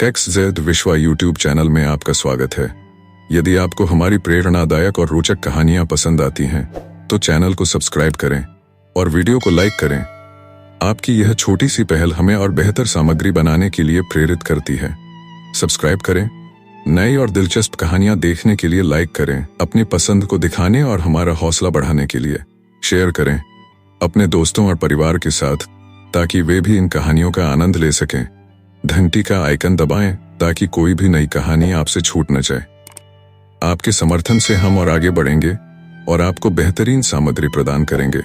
XZ विश्वा YouTube channel में आपका स्वागत है। यदि आपको हमारी प्रेरणादायक और रोचक कहानियां पसंद आती हैं, तो चैनल को सब्सक्राइब करें और वीडियो को लाइक करें। आपकी यह छोटी सी पहल हमें और बेहतर सामग्री बनाने के लिए प्रेरित करती है। सब्सक्राइब करें, नई और दिलचस्प कहानियां देखने के लिए लाइक करें, अपनी पसंद को दिखाने और हमारा हौसला बढ़ाने के लिए शेयर करें अपने दोस्तों और परिवार के साथ, ताकि वे भी इन कहानियों का आनंद ले सकें। घंटी का आइकन दबाएं ताकि कोई भी नई कहानी आपसे छूट न जाए। आपके समर्थन से हम और आगे बढ़ेंगे और आपको बेहतरीन सामग्री प्रदान करेंगे।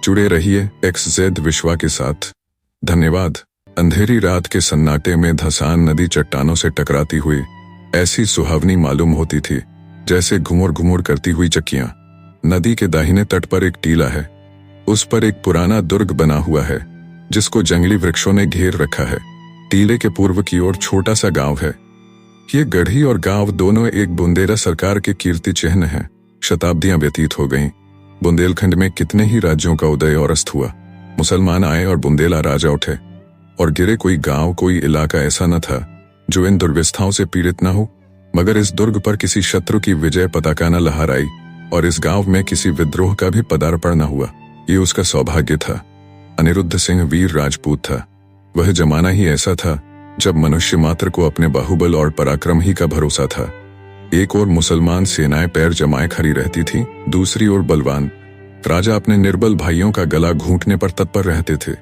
जुड़े रहिए XZ विश्वा के साथ। धन्यवाद। अंधेरी रात के सन्नाटे में धसान नदी चट्टानों से टकराती हुई ऐसी सुहावनी मालूम होती थी जैसे घुमुर घुमुर करती हुई चक्कियां। नदी के दाहिने तट पर एक टीला है। उस पर एक पुराना दुर्ग बना हुआ है जिसको जंगली वृक्षों ने घेर रखा है। टीले के पूर्व की ओर छोटा सा गांव है। ये गढ़ी और गांव दोनों एक बुंदेला सरकार के कीर्ति चिन्ह हैं। शताब्दियां व्यतीत हो गईं। बुंदेलखंड में कितने ही राज्यों का उदय और अस्त हुआ। मुसलमान आए और बुंदेला राजा उठे और गिरे। कोई गांव, कोई इलाका ऐसा न था जो इन दुर्व्यवस्थाओं से पीड़ित न हो। मगर इस दुर्ग पर किसी शत्रु की विजय पताका न लहराई और इस गांव में किसी विद्रोह का भी पदार्पण न हुआ। ये उसका सौभाग्य था। अनिरुद्ध सिंह वीर राजपूत था। वह जमाना ही ऐसा था जब मनुष्य मात्र को अपने बाहुबल और पराक्रम ही का भरोसा था। एक ओर मुसलमान सेनाएं पैर जमाए खड़ी रहती थीं, दूसरी ओर बलवान राजा अपने निर्बल भाइयों का गला घूंटने पर तत्पर रहते थे।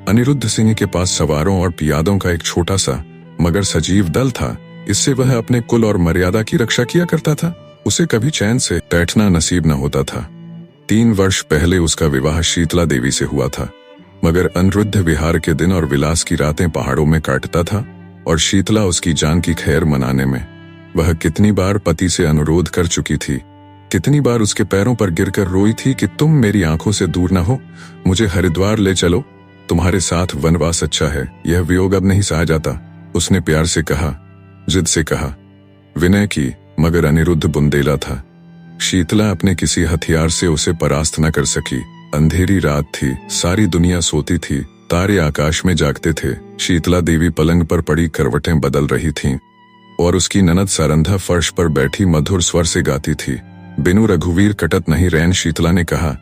अनिरुद्ध सिंह के पास सवारों और पियादों का एक छोटा सा मगर सजीव दल था। इससे वह अपने कुल और मर्यादा की रक्षा किया करता था। उसे कभी चैन से बैठना नसीब न होता था। 3 वर्ष पहले उसका विवाह शीतला देवी से हुआ था। मगर अनिरुद्ध विहार के दिन और विलास की रातें पहाड़ों में काटता था और शीतला उसकी जान की खैर मनाने में। वह कितनी बार पति से अनुरोध कर चुकी थी, कितनी बार उसके पैरों पर गिरकर रोई थी कि तुम मेरी आंखों से दूर न हो, मुझे हरिद्वार ले चलो, तुम्हारे साथ वनवास अच्छा है, यह वियोग अब नहीं सहा जाता। उसने प्यार से कहा, जिद से कहा, विनय की, मगर अनिरुद्ध बुंदेला था। शीतला अपने किसी हथियार से उसे परास्त न कर सकी। अंधेरी रात थी, सारी दुनिया सोती थी, तारे आकाश में जागते थे। शीतला देवी पलंग पर पड़ी करवटें बदल रही थीं और उसकी ननद सारंधा फर्श पर बैठी मधुर स्वर से गाती थी। बिनु रघुवीर कटत नहीं रैन, शीतला ने कहा,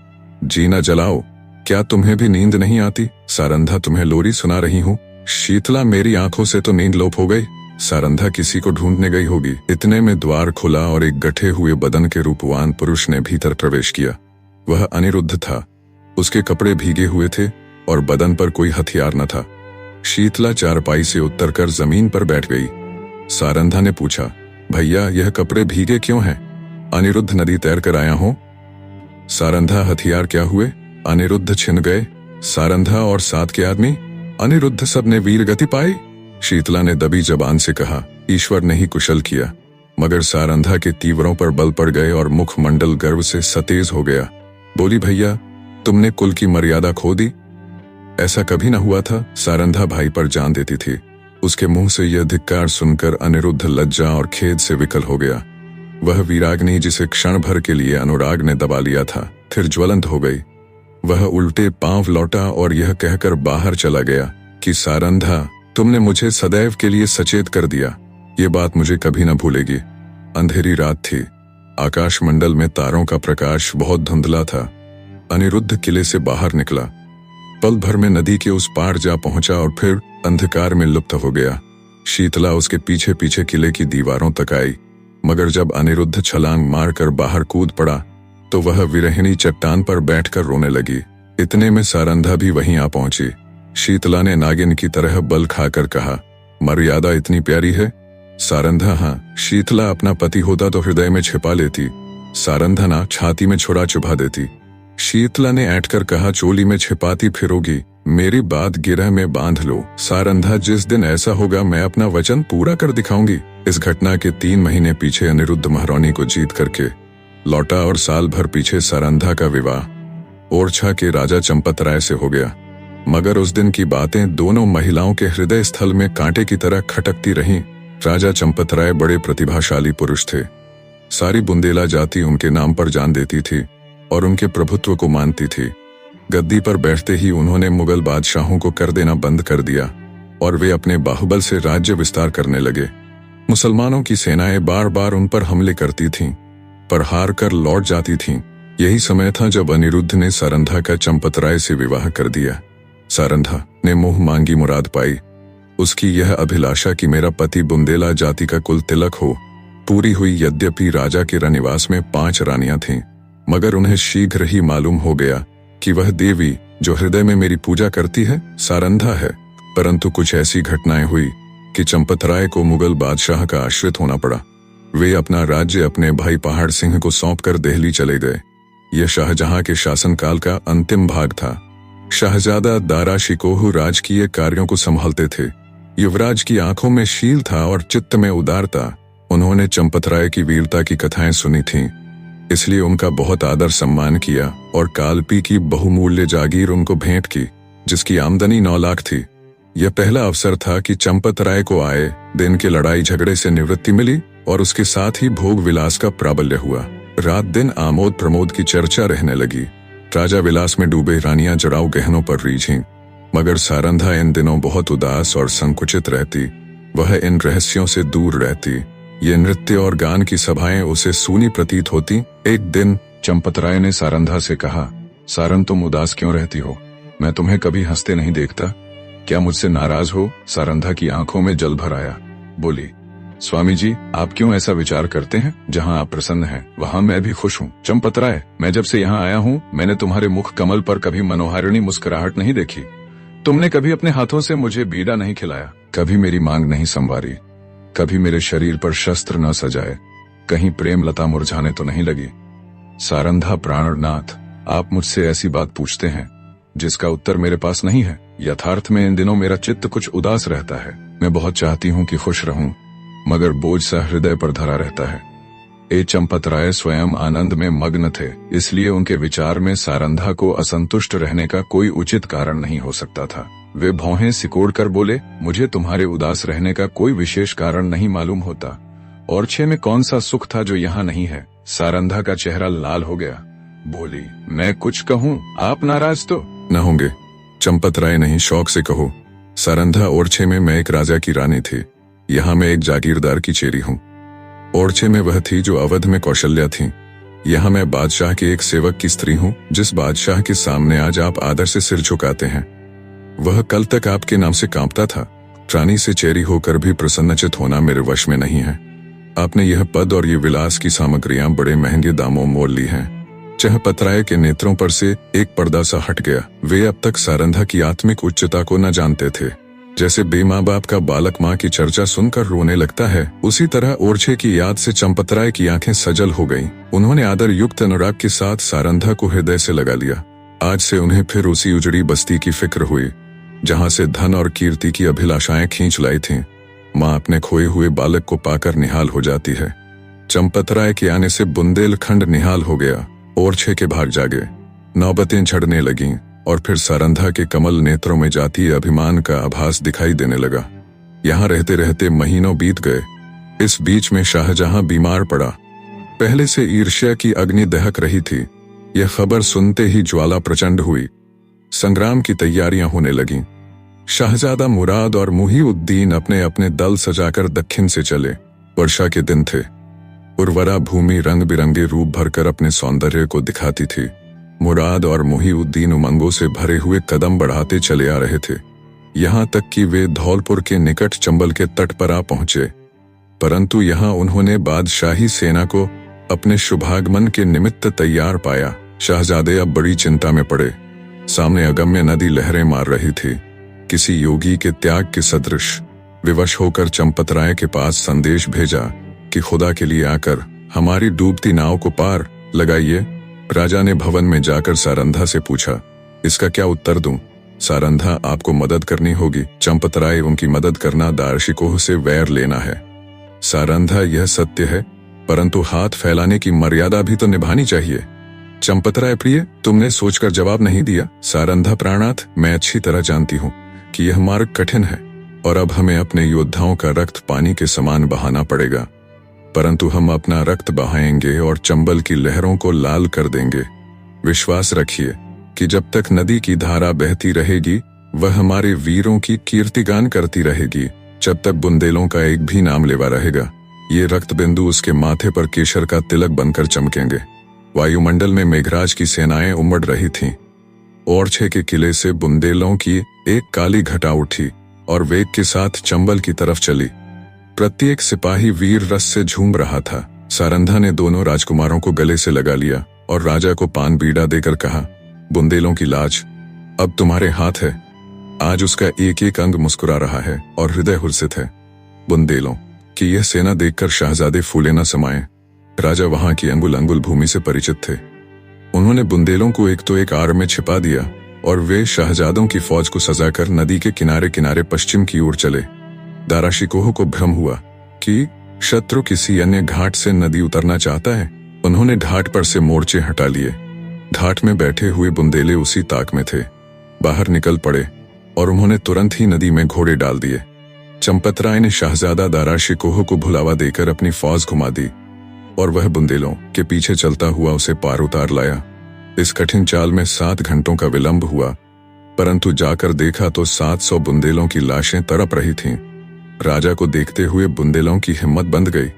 जीना जलाओ, क्या तुम्हें भी नींद नहीं आती? सारंधा, तुम्हें लोरी सुना रही हूँ। शीतला, मेरी आंखों से तो नींद लोप हो गई। सारंधा किसी को ढूंढने गई होगी। इतने में द्वार खुला और एक गठे हुए बदन के रूपवान पुरुष ने भीतर प्रवेश किया। वह अनिरुद्ध था। उसके कपड़े भीगे हुए थे और बदन पर कोई हथियार न था। शीतला चारपाई से उतरकर जमीन पर बैठ गई। सारंधा ने पूछा, भैया, यह कपड़े भीगे क्यों हैं? अनिरुद्ध, नदी तैर कर आया हूं। सारंधा, हथियार क्या हुए? अनिरुद्ध, छिन गए। सारंधा, और साथ के आदमी? अनिरुद्ध, सब ने वीर गति पाई। शीतला ने दबी जबान से कहा, ईश्वर ने ही कुशल किया। मगर सारंधा के तीवरों पर बल पड़ गए और मुखमंडल गर्व से सतेज हो गया। बोली, भैया, तुमने कुल की मर्यादा खो दी। ऐसा कभी न हुआ था। सारंधा भाई पर जान देती थी। उसके मुंह से यह धिक्कार सुनकर अनिरुद्ध लज्जा और खेद से विकल हो गया। वह वीराग्नि जिसे क्षण भर के लिए अनुराग ने दबा लिया था, फिर ज्वलंत हो गई। वह उल्टे पांव लौटा और यह कहकर बाहर चला गया कि सारंधा, तुमने मुझे सदैव के लिए सचेत कर दिया। ये बात मुझे कभी न भूलेगी। अंधेरी रात थी। आकाश मंडल में तारों का प्रकाश बहुत धुंधला था। अनिरुद्ध किले से बाहर निकला। पल भर में नदी के उस पार जा पहुंचा और फिर अंधकार में लुप्त हो गया। शीतला उसके पीछे पीछे किले की दीवारों तक आई। मगर जब अनिरुद्ध छलांग मारकर बाहर कूद पड़ा तो वह विरहिणी चट्टान पर बैठकर रोने लगी। इतने में सारंधा भी वहीं आ पहुंची। शीतला ने नागिन की तरह बल खाकर कहा, मर्यादा इतनी प्यारी है? सारंधा, हाँ। शीतला, अपना पति होता तो हृदय में छिपा लेती। सारंधा ना, छाती में छुरा चुभा देती। शीतला ने ऐंठकर कहा, चोली में छिपाती फिरोगी, मेरी बात गिरह में बांध लो। सारंधा, जिस दिन ऐसा होगा मैं अपना वचन पूरा कर दिखाऊंगी। इस घटना के 3 महीने पीछे अनिरुद्ध महारानी को जीत करके लौटा और साल भर पीछे सारंधा का विवाह ओरछा के राजा चंपत राय से हो गया। मगर उस दिन की बातें दोनों महिलाओं के हृदय स्थल में कांटे की तरह खटकती रहीं। राजा चंपत राय बड़े प्रतिभाशाली पुरुष थे। सारी बुंदेला जाति उनके नाम पर जान देती थी और उनके प्रभुत्व को मानती थी। गद्दी पर बैठते ही उन्होंने मुगल बादशाहों को कर देना बंद कर दिया। और वे अपने बाहुबल से राज्य विस्तार करने लगे। मुसलमानों की सेनाएं बार बार उन पर हमले करती थीं, पर हार कर लौट जाती थीं। यही समय था जब अनिरुद्ध ने सारंधा का चंपतराय से विवाह कर दिया। सारंधा ने मुंह मांगी मुराद पाई। उसकी यह अभिलाषा कि मेरा पति बुंदेला जाति का कुल तिलक हो पूरी हुई। यद्यपि राजा के रनिवास में 5 रानियां थीं, मगर उन्हें शीघ्र ही मालूम हो गया कि वह देवी जो हृदय में मेरी पूजा करती है सारंधा है। परंतु कुछ ऐसी घटनाएं हुई कि चंपतराय को मुगल बादशाह का आश्रित होना पड़ा। वे अपना राज्य अपने भाई पहाड़ सिंह को सौंपकर दिल्ली चले गए। यह शाहजहां के शासनकाल का अंतिम भाग था। शहजादा दारा शिकोह राजकीय कार्यों को संभालते थे। युवराज की आंखों में शील था और चित्त में उदारता। उन्होंने चंपतराय की वीरता की कथाएं सुनी थीं, इसलिए उनका बहुत आदर सम्मान किया और कालपी की बहुमूल्य जागीर उनको भेंट की, जिसकी आमदनी 9 लाख थी। यह पहला अवसर था कि चंपतराय को आए दिन के लड़ाई झगड़े से निवृत्ति मिली और उसके साथ ही भोग विलास का प्राबल्य हुआ। रात दिन आमोद प्रमोद की चर्चा रहने लगी। राजा विलास में डूबे, रानियां जड़ाऊ गहनों पर रीझीं, मगर सारंधा इन दिनों बहुत उदास और संकुचित रहती। वह इन रहस्यों से दूर रहती। ये नृत्य और गान की सभाएं उसे सूनी प्रतीत होती। एक दिन चंपतराय ने सारंधा से कहा, सारन तुम उदास क्यों रहती हो? मैं तुम्हें कभी हंसते नहीं देखता। क्या मुझसे नाराज हो? सारंधा की आंखों में जल भर आया। बोली, स्वामी जी, आप क्यों ऐसा विचार करते हैं? जहाँ आप प्रसन्न हैं वहाँ मैं भी खुश हूँ। चंपतराय, मैं जब से यहाँ आया हूँ मैंने तुम्हारे मुख कमल पर कभी मनोहारिणी मुस्कुराहट नहीं देखी। तुमने कभी अपने हाथों से मुझे बीड़ा नहीं खिलाया, कभी मेरी मांग नहीं संवारी, कभी मेरे शरीर पर शस्त्र न सजाए, कहीं प्रेम लता मुरझाने तो नहीं लगी। सारंधा प्राणनाथ, आप मुझसे ऐसी बात पूछते हैं जिसका उत्तर मेरे पास नहीं है। यथार्थ में इन दिनों मेरा चित्त कुछ उदास रहता है। मैं बहुत चाहती हूँ कि खुश रहूं, मगर बोझ सा हृदय पर धरा रहता है। ए चंपतराय स्वयं आनंद में मग्न थे, इसलिए उनके विचार में सारंधा को असंतुष्ट रहने का कोई उचित कारण नहीं हो सकता था। वे भौहें सिकोड़कर बोले, मुझे तुम्हारे उदास रहने का कोई विशेष कारण नहीं मालूम होता। और छे में कौन सा सुख था जो यहाँ नहीं है? सारंधा का चेहरा लाल हो गया। बोली, मैं कुछ कहूँ, आप नाराज तो न होंगे? चंपतराय नहीं, शौक से कहो। सारंधा, ओरछे में मैं एक राजा की रानी थी। यहाँ मैं एक जागीरदार की चेरी हूँ। ओरछे में वह थी जो अवध में कौशल्या थी। यहाँ मैं बादशाह के एक सेवक की स्त्री हूँ, जिस बादशाह के सामने आज आप आदर से सिर झुकाते हैं। वह कल तक आपके नाम से कांपता था। रानी से चेरी होकर भी प्रसन्नचित होना मेरे वश में नहीं है। आपने यह पद और ये विलास की सामग्रियां बड़े महंगे दामों मोल ली हैं। चंपतराय के नेत्रों पर से एक पर्दा सा हट गया। वे अब तक सारंधा की आत्मिक उच्चता को न जानते थे। जैसे बेमाँ बाप का बालक माँ की चर्चा सुनकर रोने लगता है, उसी तरह ओरछे की याद से चंपतराय की आंखें सजल हो गईं। उन्होंने आदर युक्त अनुराग के साथ सारंधा को हृदय से लगा लिया। आज से उन्हें फिर उसी उजड़ी बस्ती की फिक्र हुई, जहाँ से धन और कीर्ति की अभिलाषाएं खींच लाई थीं। माँ अपने खोए हुए बालक को पाकर निहाल हो जाती है। चंपतराय के आने से बुंदेलखंड निहाल हो गया। ओरछे के भाग जागे, नौबतें झड़ने लगीं और फिर सारंधा के कमल नेत्रों में जातीय अभिमान का आभास दिखाई देने लगा। यहाँ रहते रहते महीनों बीत गए। इस बीच में शाहजहां बीमार पड़ा। पहले से ईर्ष्या की अग्नि दहक रही थी। यह खबर सुनते ही ज्वाला प्रचंड हुई। संग्राम की तैयारियां होने लगीं। शाहजादा मुराद और मुहीउद्दीन अपने अपने दल सजाकर दक्षिण से चले। वर्षा के दिन थे। उर्वरा भूमि रंग बिरंगे रूप भरकर अपने सौंदर्य को दिखाती थी। मुराद और मुहीउद्दीन उमंगों से भरे हुए कदम बढ़ाते चले आ रहे थे, यहाँ तक कि वे धौलपुर के निकट चंबल के तट पर आ पहुंचे। परंतु यहाँ उन्होंने बादशाही सेना को अपने शुभागमन के निमित्त तैयार पाया। शहजादे अब बड़ी चिंता में पड़े। सामने अगम्य नदी लहरें मार रही थी। किसी योगी के त्याग के सदृश विवश होकर चंपतराय के पास संदेश भेजा कि खुदा के लिए आकर हमारी डूबती नाव को पार लगाइए। राजा ने भवन में जाकर सारंधा से पूछा, इसका क्या उत्तर दूं? सारंधा, आपको मदद करनी होगी। चंपतराय, उनकी मदद करना दार्शिकोह से वैर लेना है। सारंधा, यह सत्य है, परंतु हाथ फैलाने की मर्यादा भी तो निभानी चाहिए। चंपतराय प्रिय, तुमने सोचकर जवाब नहीं दिया। सारंधा प्राणाथ, मैं अच्छी तरह जानती हूँ कि यह मार्ग कठिन है और अब हमें अपने योद्धाओं का रक्त पानी के समान बहाना पड़ेगा, परंतु हम अपना रक्त बहाएंगे और चंबल की लहरों को लाल कर देंगे। विश्वास रखिए कि जब तक नदी की धारा बहती रहेगी वह हमारे वीरों की कीर्तिगान करती रहेगी जब तक बुंदेलों का एक भी नाम लेवा रहेगा। ये रक्त बिंदु उसके माथे पर केशर का तिलक बनकर चमकेंगे। वायुमंडल में मेघराज की सेनाएं उमड़ रही थीं। ओरछे के किले से बुंदेलों की एक काली घटा उठी और वेग के साथ चंबल की तरफ चली। प्रत्येक सिपाही वीर रस से झूम रहा था। सारंधा ने दोनों राजकुमारों को गले से लगा लिया और राजा को पान बीड़ा देकर कहा, बुंदेलों की लाज अब तुम्हारे हाथ है। आज उसका एक एक अंग मुस्कुरा रहा है और हृदय हुर्षित है। बुंदेलों की यह सेना देखकर शहजादे फूले न समाये। राजा वहां की अंगुल अंगुल भूमि से परिचित थे। उन्होंने बुंदेलों को एक तो एक आड़ में छिपा दिया और वे शहजादों की फौज को सजाकर नदी के किनारे किनारे पश्चिम की ओर चले। दाराशिकोह को भ्रम हुआ कि शत्रु किसी अन्य घाट से नदी उतरना चाहता है। उन्होंने घाट पर से मोर्चे हटा लिए। घाट में बैठे हुए बुंदेले उसी ताक में थे। बाहर निकल पड़े और उन्होंने तुरंत ही नदी में घोड़े डाल दिए। चंपतराय ने शहजादा दाराशिकोह को भुलावा देकर अपनी फौज घुमा दी और वह बुंदेलों के पीछे चलता हुआ उसे पार उतार लाया। इस कठिन चाल में 7 घंटों का विलंब हुआ, परंतु जाकर देखा तो 700 बुंदेलों की लाशें तड़प रही थीं। राजा को देखते हुए बुंदेलों की हिम्मत बंध गई।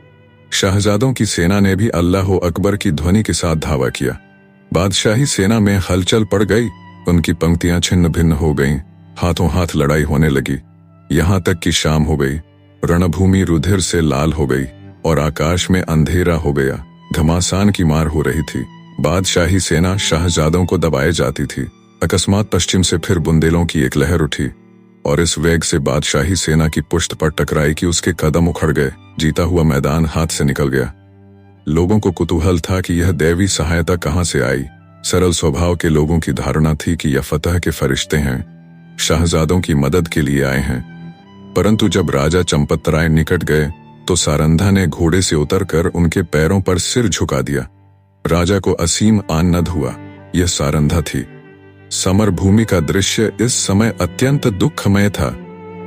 शहजादों की सेना ने भी अल्लाह अकबर की ध्वनि के साथ धावा किया। बादशाही सेना में हलचल पड़ गई। उनकी पंक्तियां छिन्न भिन्न हो गईं। हाथों हाथ लड़ाई होने लगी। यहां तक कि शाम हो गई। रणभूमि रुधिर से लाल हो गई और आकाश में अंधेरा हो गया। घमासान की मार हो रही थी। बादशाही सेना शहजादों को दबाए जाती थी। अकस्मात पश्चिम से फिर बुंदेलों की एक लहर उठी और इस वेग से बादशाही सेना की पुष्ट पर टकराई कि उसके कदम उखड़ गए। जीता हुआ मैदान हाथ से निकल गया। लोगों को कुतूहल था कि यह दैवी सहायता कहां से आई। सरल स्वभाव के लोगों की धारणा थी कि यह फतह के फरिश्ते हैं, शहजादों की मदद के लिए आए हैं। परंतु जब राजा चंपतराय निकट गए तो सारंधा ने घोड़े से उतरकर उनके पैरों पर सिर झुका दिया। राजा को असीम आनंद हुआ। यह सारंधा थी। समर भूमि का दृश्य इस समय अत्यंत दुखमय था।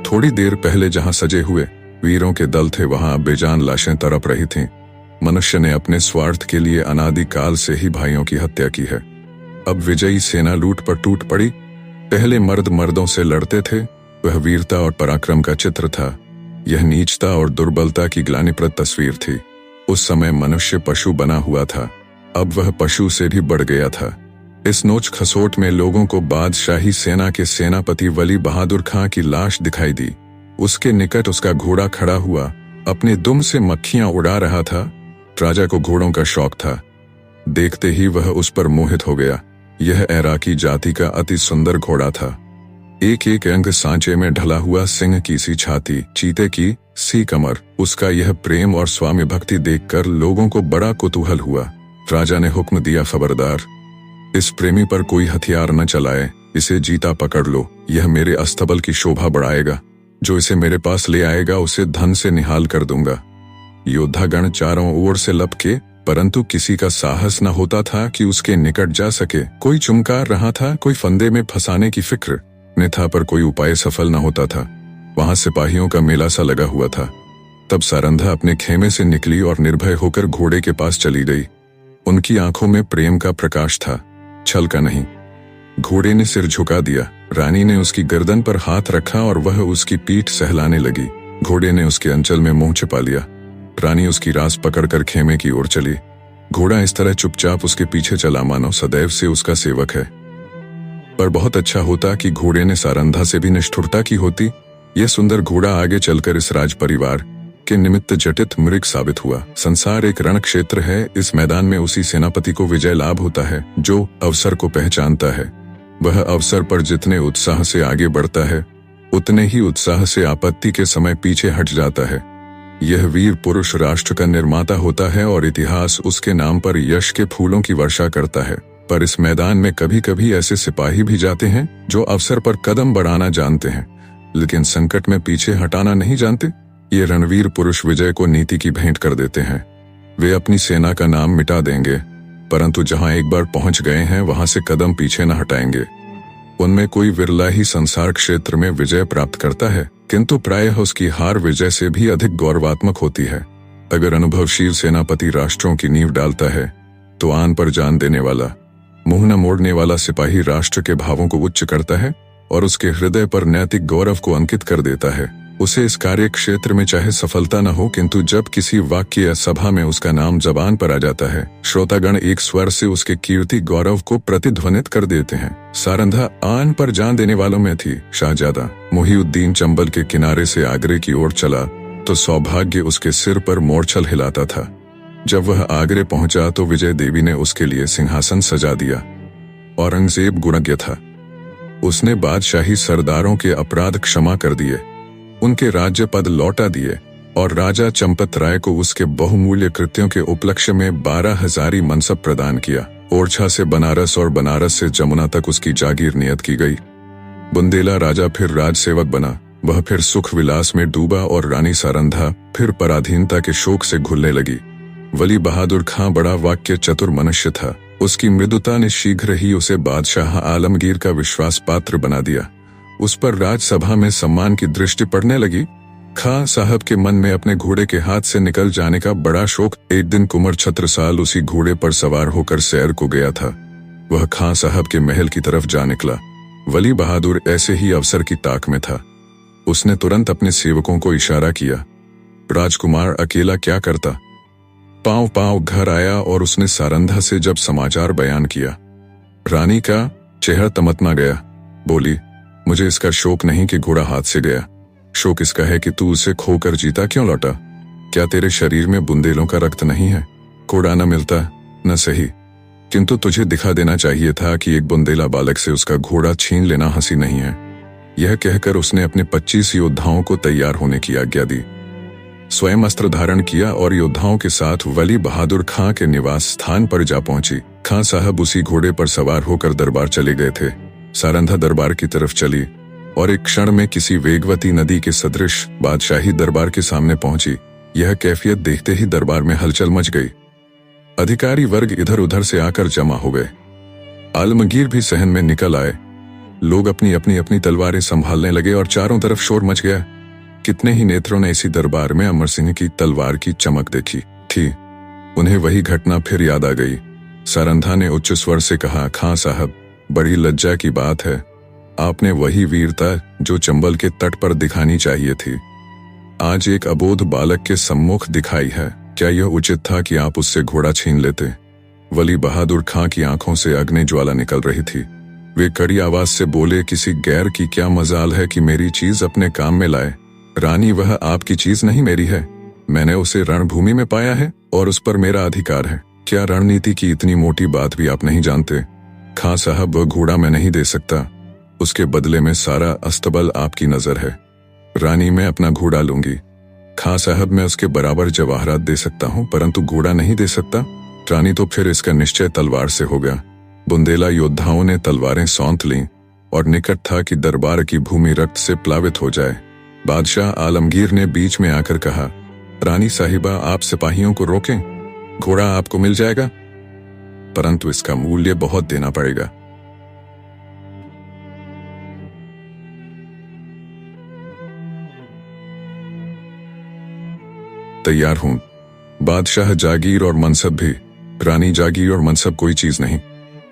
थोड़ी देर पहले जहां सजे हुए वीरों के दल थे, वहां बेजान लाशें तड़प रही थीं। मनुष्य ने अपने स्वार्थ के लिए अनादिकाल से ही भाइयों की हत्या की है। अब विजयी सेना लूट पर टूट पड़ी। पहले मर्द मर्दों से लड़ते थे। वह वीरता और पराक्रम का चित्र था। यह नीचता और दुर्बलता की ग्लानिप्रद तस्वीर थी। उस समय मनुष्य पशु बना हुआ था। अब वह पशु से भी बढ़ गया था। इस नोच खसोट में लोगों को बादशाही सेना के सेनापति वली बहादुर खां की लाश दिखाई दी। उसके निकट उसका घोड़ा खड़ा हुआ अपने दुम से मक्खियां उड़ा रहा था। राजा को घोड़ों का शौक था। देखते ही वह उस पर मोहित हो गया। यह ऐराकी जाति का अति सुंदर घोड़ा था। एक एक अंग सांचे में ढला हुआ, सिंह की सी छाती, चीते की सी कमर। उसका यह प्रेम और स्वामी भक्ति देखकर लोगों को बड़ा कुतूहल हुआ। राजा ने हुक्म दिया, खबरदार, इस प्रेमी पर कोई हथियार न चलाए। इसे जीता पकड़ लो। यह मेरे अस्तबल की शोभा बढ़ाएगा। जो इसे मेरे पास ले आएगा उसे धन से निहाल कर दूंगा। योद्धागण चारों ओर से लपके, परंतु किसी का साहस न होता था कि उसके निकट जा सके। कोई चुमकार रहा था, कोई फंदे में फंसाने की फिक्र में था, पर कोई उपाय सफल न होता था। वहां सिपाहियों का मेला सा लगा हुआ था। तब सारंधा अपने खेमे से निकली और निर्भय होकर घोड़े के पास चली गई। उनकी आंखों में प्रेम का प्रकाश था, छल का नहीं। घोड़े ने सिर झुका दिया। रानी ने उसकी गर्दन पर हाथ रखा और वह उसकी पीठ सहलाने लगी। घोड़े ने उसके अंचल में मुंह छिपा लिया। रानी उसकी रास पकड़कर खेमे की ओर चली। घोड़ा इस तरह चुपचाप उसके पीछे चला मानो सदैव से उसका सेवक है। पर बहुत अच्छा होता कि घोड़े ने सारंधा से भी निष्ठुरता की होती। यह सुंदर घोड़ा आगे चलकर इस राज परिवार के निमित्त जटित मृग साबित हुआ। संसार एक रण क्षेत्र है। इस मैदान में उसी सेनापति को विजय लाभ होता है जो अवसर को पहचानता है। वह अवसर पर जितने उत्साह से आगे बढ़ता है, उतने ही उत्साह से आपत्ति के समय पीछे हट जाता है। यह वीर पुरुष राष्ट्र का निर्माता होता है और इतिहास उसके नाम पर यश के फूलों की वर्षा करता है। पर इस मैदान में कभी कभी ऐसे सिपाही भी जाते हैं जो अवसर पर कदम बढ़ाना जानते हैं, लेकिन संकट में पीछे हटाना नहीं जानते। ये रणवीर पुरुष विजय को नीति की भेंट कर देते हैं। वे अपनी सेना का नाम मिटा देंगे, परंतु जहां एक बार पहुंच गए हैं वहां से कदम पीछे न हटाएंगे। उनमें कोई विरला ही संसार क्षेत्र में विजय प्राप्त करता है, किंतु प्रायः उसकी हार विजय से भी अधिक गौरवात्मक होती है। अगर अनुभवशील सेनापति राष्ट्रों की नींव डालता है तो आन पर जान देने वाला, मुंह न मोड़ने वाला सिपाही राष्ट्र के भावों को उच्च करता है और उसके हृदय पर नैतिक गौरव को अंकित कर देता है। उसे इस कार्य क्षेत्र में चाहे सफलता न हो, किंतु जब किसी वाक्य या सभा में उसका नाम जबान पर आ जाता है, श्रोतागण एक स्वर से उसके कीर्ति गौरव को प्रतिध्वनित कर देते हैं। सारंधा आन पर जान देने वालों में थी। शाहजादा मुहिउद्दीन चंबल के किनारे से आगरे की ओर चला तो सौभाग्य उसके सिर पर मोरछल हिलाता था। जब वह आगरे पहुंचा तो विजय देवी ने उसके लिए सिंहासन सजा दिया। औरंगजेब गुणज्ञ था। उसने बादशाही सरदारों के अपराध क्षमा कर दिए, उनके राज्य पद लौटा दिए और राजा चंपत राय को उसके बहुमूल्य कृत्यों के उपलक्ष्य में 12,000 मनसब प्रदान किया। ओरछा से बनारस और बनारस से जमुना तक उसकी जागीर नियत की गई। बुंदेला राजा फिर राजसेवक बना। वह फिर सुख विलास में डूबा और रानी सारंधा फिर पराधीनता के शोक से घुलने लगी। वली बहादुर खां बड़ा वाक्य चतुर मनुष्य था। उसकी मृदुता ने शीघ्र ही उसे बादशाह आलमगीर का विश्वास पात्र बना दिया। उस पर राजसभा में सम्मान की दृष्टि पड़ने लगी। खां साहब के मन में अपने घोड़े के हाथ से निकल जाने का बड़ा शौक। एक दिन कुंवर छत्रसाल उसी घोड़े पर सवार होकर सैर को गया था। वह खां साहब के महल की तरफ जा निकला। वली बहादुर ऐसे ही अवसर की ताक में था। उसने तुरंत अपने सेवकों को इशारा किया। राजकुमार अकेला क्या करता? पांव पांव घर आया और उसने सारंधा से जब समाचार बयान किया, रानी का चेहरा तमतना गया। बोली, मुझे इसका शोक नहीं कि घोड़ा हाथ से गया, शोक इसका है कि तू उसे खोकर जीता क्यों लौटा। क्या तेरे शरीर में बुंदेलों का रक्त नहीं है? घोड़ा न मिलता न सही, किंतु तुझे दिखा देना चाहिए था कि एक बुंदेला बालक से उसका घोड़ा छीन लेना हंसी नहीं है। यह कहकर उसने अपने 25 योद्धाओं को तैयार होने की आज्ञा दी। स्वयं अस्त्र धारण किया और योद्धाओं के साथ वली बहादुर खां के निवास स्थान पर जा पहुंची। खां साहब उसी घोड़े पर सवार होकर दरबार चले गए थे। सारंधा दरबार की तरफ चली और एक क्षण में किसी वेगवती नदी के सदृश बादशाही दरबार के सामने पहुंची। यह कैफियत देखते ही दरबार में हलचल मच गई। अधिकारी वर्ग इधर उधर से आकर जमा हो गए। आलमगीर भी सहन में निकल आए। लोग अपनी अपनी तलवारें संभालने लगे और चारों तरफ शोर मच गया। कितने ही नेत्रों ने इसी दरबार में अमर सिंह की तलवार की चमक देखी थी। उन्हें वही घटना फिर याद आ गई। सारंधा ने उच्च स्वर से कहा, खां साहब, बड़ी लज्जा की बात है। आपने वही वीरता जो चंबल के तट पर दिखानी चाहिए थी, आज एक अबोध बालक के सम्मुख दिखाई है। क्या यह उचित था कि आप उससे घोड़ा छीन लेते? वली बहादुर खां की आंखों से अग्नि ज्वाला निकल रही थी। वे कड़ी आवाज से बोले, किसी गैर की क्या मजाल है कि मेरी चीज अपने काम में लाए। रानी, वह आपकी चीज नहीं मेरी है। मैंने उसे रणभूमि में पाया है और उस पर मेरा अधिकार है। क्या रणनीति की इतनी मोटी बात भी आप नहीं जानते? खां साहब, वह घोड़ा मैं नहीं दे सकता। उसके बदले में सारा अस्तबल आपकी नजर है। रानी, मैं अपना घोड़ा लूंगी। खां साहब, मैं उसके बराबर जवाहरात दे सकता हूं, परंतु घोड़ा नहीं दे सकता। रानी, तो फिर इसका निश्चय तलवार से हो गया। बुंदेला योद्धाओं ने तलवारें सौंत लीं और निकट था कि दरबार की भूमि रक्त से प्लावित हो जाए। बादशाह आलमगीर ने बीच में आकर कहा, रानी साहिबा, आप सिपाहियों को रोकें, घोड़ा आपको मिल जाएगा, परंतु इसका मूल्य बहुत देना पड़ेगा। तैयार हूं। बादशाह जागीर और मनसब भी। रानी, जागीर और मनसब कोई चीज नहीं।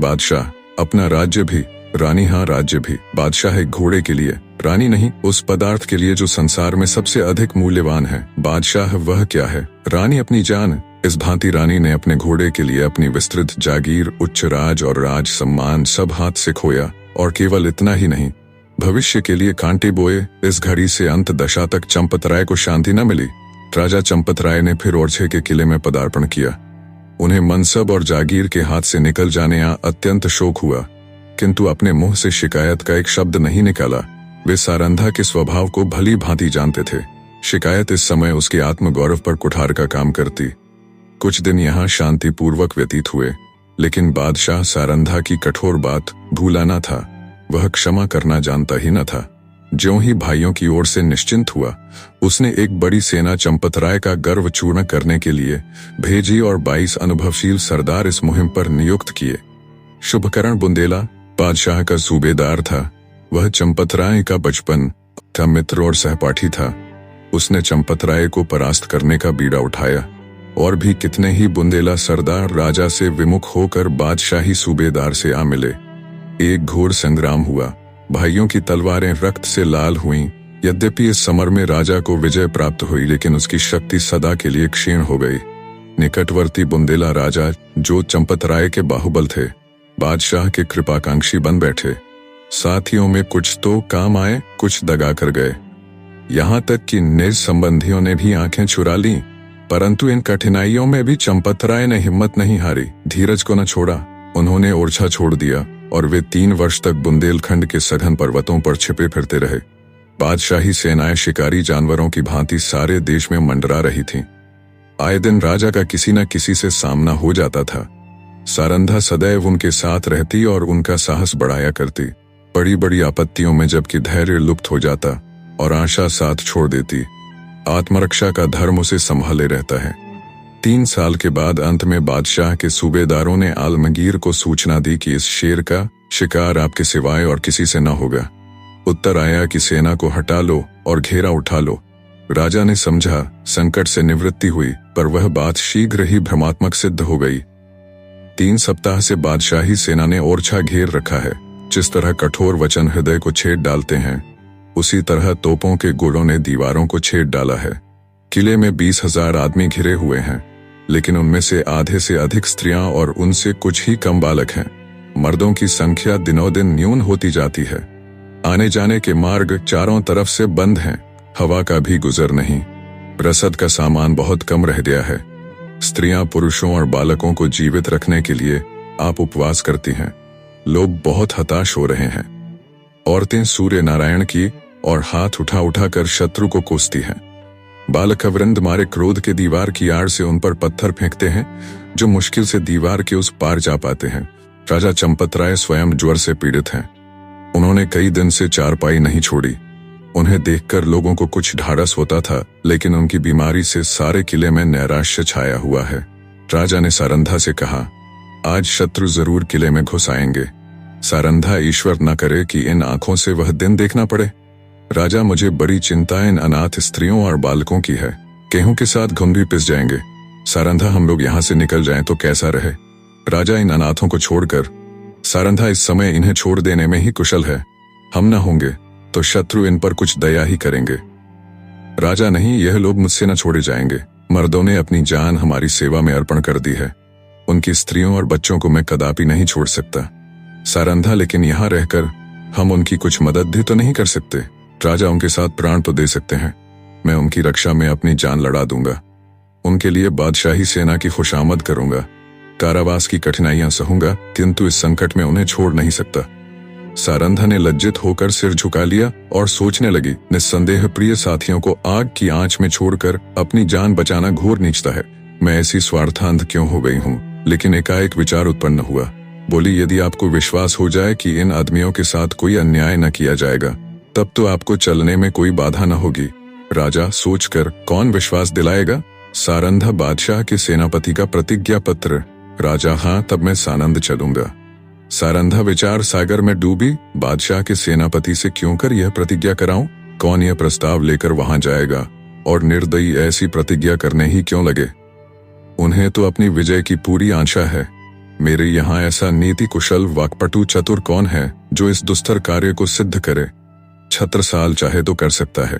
बादशाह, अपना राज्य भी। रानी, हाँ, राज्य भी। बादशाह, एक घोड़े के लिए। रानी, नहीं, उस पदार्थ के लिए जो संसार में सबसे अधिक मूल्यवान है। बादशाह, वह क्या है? रानी, अपनी जान। इस भांति रानी ने अपने घोड़े के लिए अपनी विस्तृत जागीर, उच्च राज और राज सम्मान सब हाथ से खोया। और केवल इतना ही नहीं, भविष्य के लिए कांटे बोए। इस घड़ी से अंत दशा तक चंपत राय को शांति न मिली। राजा चंपत राय ने फिर ओरछे के किले में पदार्पण किया। उन्हें मनसब और जागीर के हाथ से निकल जाने अत्यंत शोक हुआ, किंतु अपने मुंह से शिकायत का एक शब्द नहीं निकाला। वे सारंधा के स्वभाव को भली भांति जानते थे। शिकायत इस समय उसके आत्मगौरव पर कुठार का काम करती। कुछ दिन यहाँ शांतिपूर्वक व्यतीत हुए, लेकिन बादशाह सारंधा की कठोर बात भूला न था। वह क्षमा करना जानता ही न था। ज्यों ही भाइयों की ओर से निश्चिंत हुआ, उसने एक बड़ी सेना चंपत राय का गर्व चूर्ण करने के लिए भेजी और 22 अनुभवशील सरदार इस मुहिम पर नियुक्त किए। शुभकरण बुंदेला बादशाह का सूबेदार था। वह चंपत राय का बचपन का मित्र और सहपाठी था। उसने चंपत राय को परास्त करने का बीड़ा उठाया और भी कितने ही बुंदेला सरदार राजा से विमुख होकर बादशाही सूबेदार से आ मिले। एक घोर संग्राम हुआ। भाइयों की तलवारें रक्त से लाल हुईं। यद्यपि इस समर में राजा को विजय प्राप्त हुई, लेकिन उसकी शक्ति सदा के लिए क्षीण हो गई। निकटवर्ती बुंदेला राजा, जो चंपतराय के बाहुबल थे, बादशाह के कृपाकांक्षी बन बैठे। साथियों में कुछ तो काम आए, कुछ दगा कर गए। यहाँ तक कि निज संबंधियों ने भी आंखें चुरा लीं। परंतु इन कठिनाइयों में भी चंपतराय ने हिम्मत नहीं हारी, धीरज को न छोड़ा। उन्होंने ओरछा छोड़ दिया और वे 3 वर्ष तक बुंदेलखंड के सघन पर्वतों पर छिपे फिरते रहे। बादशाही सेनाएं शिकारी जानवरों की भांति सारे देश में मंडरा रही थीं। आए दिन राजा का किसी न किसी से सामना हो जाता था। सारंधा सदैव उनके साथ रहती और उनका साहस बढ़ाया करती। बड़ी बड़ी आपत्तियों में जबकि धैर्य लुप्त हो जाता और आशा साथ छोड़ देती, आत्मरक्षा का धर्म उसे संभाले रहता है। 3 साल के बाद अंत में बादशाह के सूबेदारों ने आलमगीर को सूचना दी कि इस शेर का शिकार आपके सिवाय और किसी से न होगा। उत्तर आया कि सेना को हटा लो और घेरा उठा लो। राजा ने समझा संकट से निवृत्ति हुई, पर वह बात शीघ्र ही भ्रमात्मक सिद्ध हो गई। 3 सप्ताह से बादशाही सेना ने ओरछा घेर रखा है। जिस तरह कठोर वचन हृदय को छेद डालते हैं, उसी तरह तोपों के गोलों ने दीवारों को छेद डाला है। किले में 20,000 आदमी घिरे हुए हैं, लेकिन उनमें से आधे से अधिक स्त्रियां और उनसे कुछ ही कम बालक हैं। मर्दों की संख्या दिनों दिन न्यून होती जाती है। आने जाने के मार्ग चारों तरफ से बंद हैं, हवा का भी गुजर नहीं। रसद का सामान बहुत कम रह गया है। स्त्रियां, पुरुषों और बालकों को जीवित रखने के लिए आप उपवास करती हैं। लोग बहुत हताश हो रहे हैं। औरतें सूर्य नारायण की और हाथ उठा उठा कर शत्रु को कोसती हैं। बालकवृंद मारे क्रोध के दीवार की आड़ से उन पर पत्थर फेंकते हैं, जो मुश्किल से दीवार के उस पार जा पाते हैं। राजा चंपतराय स्वयं ज्वर से पीड़ित हैं। उन्होंने कई दिन से चारपाई नहीं छोड़ी। उन्हें देखकर लोगों को कुछ ढाढ़स होता था, लेकिन उनकी बीमारी से सारे किले में नैराश्य छाया हुआ है। राजा ने सारंधा से कहा, आज शत्रु जरूर किले में घुस आएंगे। सारंधा, ईश्वर न करे कि इन आंखों से वह दिन देखना पड़े। राजा, मुझे बड़ी चिंता इन अनाथ स्त्रियों और बालकों की है। गेहूं के साथ घुन भी पिस जाएंगे। सारंधा, हम लोग यहाँ से निकल जाएं तो कैसा रहे? राजा, इन अनाथों को छोड़कर। सारंधा, इस समय इन्हें छोड़ देने में ही कुशल है। हम न होंगे तो शत्रु इन पर कुछ दया ही करेंगे। राजा, नहीं, यह लोग मुझसे न छोड़े जाएंगे। मर्दों ने अपनी जान हमारी सेवा में अर्पण कर दी है। उनकी स्त्रियों और बच्चों को मैं कदापि नहीं छोड़ सकता। सारंधा, लेकिन यहाँ रहकर हम उनकी कुछ मदद भी तो नहीं कर सकते। राजा, उनके साथ प्राण तो दे सकते हैं। मैं उनकी रक्षा में अपनी जान लड़ा दूंगा। उनके लिए बादशाही सेना की खुशामद करूंगा। कारावास की कठिनाइयां सहूंगा, किंतु इस संकट में उन्हें छोड़ नहीं सकता। सारंधा ने लज्जित होकर सिर झुका लिया और सोचने लगी, निस्संदेह प्रिय साथियों को आग की आंच में छोड़कर अपनी जान बचाना घोर नीचता है। मैं ऐसी स्वार्थांध क्यों हो गई हूँ? लेकिन एकाएक विचार उत्पन्न हुआ। बोली, यदि आपको विश्वास हो जाए कि इन आदमियों के साथ कोई अन्याय न किया जाएगा, तब तो आपको चलने में कोई बाधा न होगी। राजा सोचकर, कौन विश्वास दिलाएगा? सारंधा, बादशाह के सेनापति का प्रतिज्ञा पत्र। राजा, हाँ, तब मैं सानंद चलूंगा। सारंधा विचार सागर में डूबी। बादशाह के सेनापति से क्यों कर यह प्रतिज्ञा कराऊं? कौन यह प्रस्ताव लेकर वहां जाएगा और निर्दयी ऐसी प्रतिज्ञा करने ही क्यों लगे? उन्हें तो अपनी विजय की पूरी आशा है। मेरे यहाँ ऐसा नीति कुशल वाक्पटु चतुर कौन है जो इस दुस्तर कार्य को सिद्ध करे? छत्रसाल चाहे तो कर सकता है,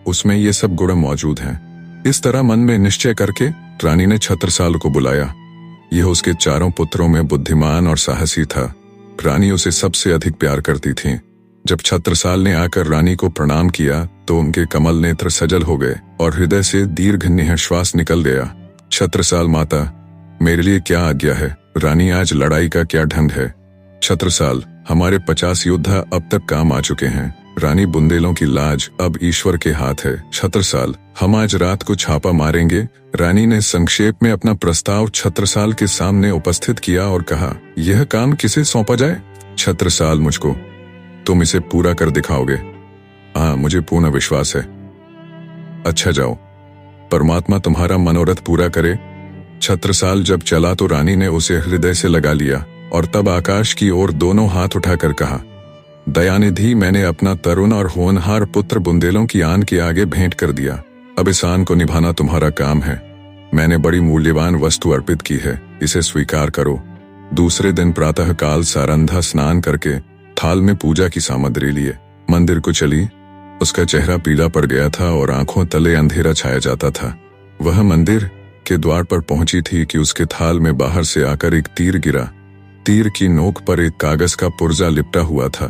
उसमें ये सब गुण मौजूद हैं। इस तरह मन में निश्चय करके रानी ने छत्रसाल को बुलाया। यह उसके चारों पुत्रों में बुद्धिमान और साहसी था। रानी उसे सबसे अधिक प्यार करती थी। जब छत्रसाल ने आकर रानी को प्रणाम किया तो उनके कमल नेत्र सजल हो गए और हृदय से दीर्घ निःश्वास निकल गया। छत्रसाल, माता, मेरे लिए क्या आज्ञा है? रानी, आज लड़ाई का क्या ढंग है? छत्रसाल, हमारे 50 योद्धा अब तक काम आ चुके हैं। रानी, बुंदेलों की लाज अब ईश्वर के हाथ है। छत्रसाल, हम आज रात को छापा मारेंगे। रानी ने संक्षेप में अपना प्रस्ताव छत्रसाल के सामने उपस्थित किया और कहा, यह काम किसे सौंपा जाए? छत्रसाल, मुझको। तुम इसे पूरा कर दिखाओगे? हाँ, मुझे पूर्ण विश्वास है। अच्छा, जाओ, परमात्मा तुम्हारा मनोरथ पूरा करे। छत्रसाल जब चला तो रानी ने उसे हृदय से लगा लिया और तब आकाश की ओर दोनों हाथ उठाकर कहा, दयानिधि, मैंने अपना तरुण और होनहार पुत्र बुंदेलों की आन के आगे भेंट कर दिया। अब इस आन को निभाना तुम्हारा काम है। मैंने बड़ी मूल्यवान वस्तु अर्पित की है, इसे स्वीकार करो। दूसरे दिन प्रातः काल सारंधा स्नान करके थाल में पूजा की सामग्री लिए मंदिर को चली। उसका चेहरा पीला पड़ गया था और आंखों तले अंधेरा छाया जाता था। वह मंदिर के द्वार पर पहुंची थी कि उसके थाल में बाहर से आकर एक तीर गिरा। तीर की नोक पर एक कागज का पुर्जा लिपटा हुआ था।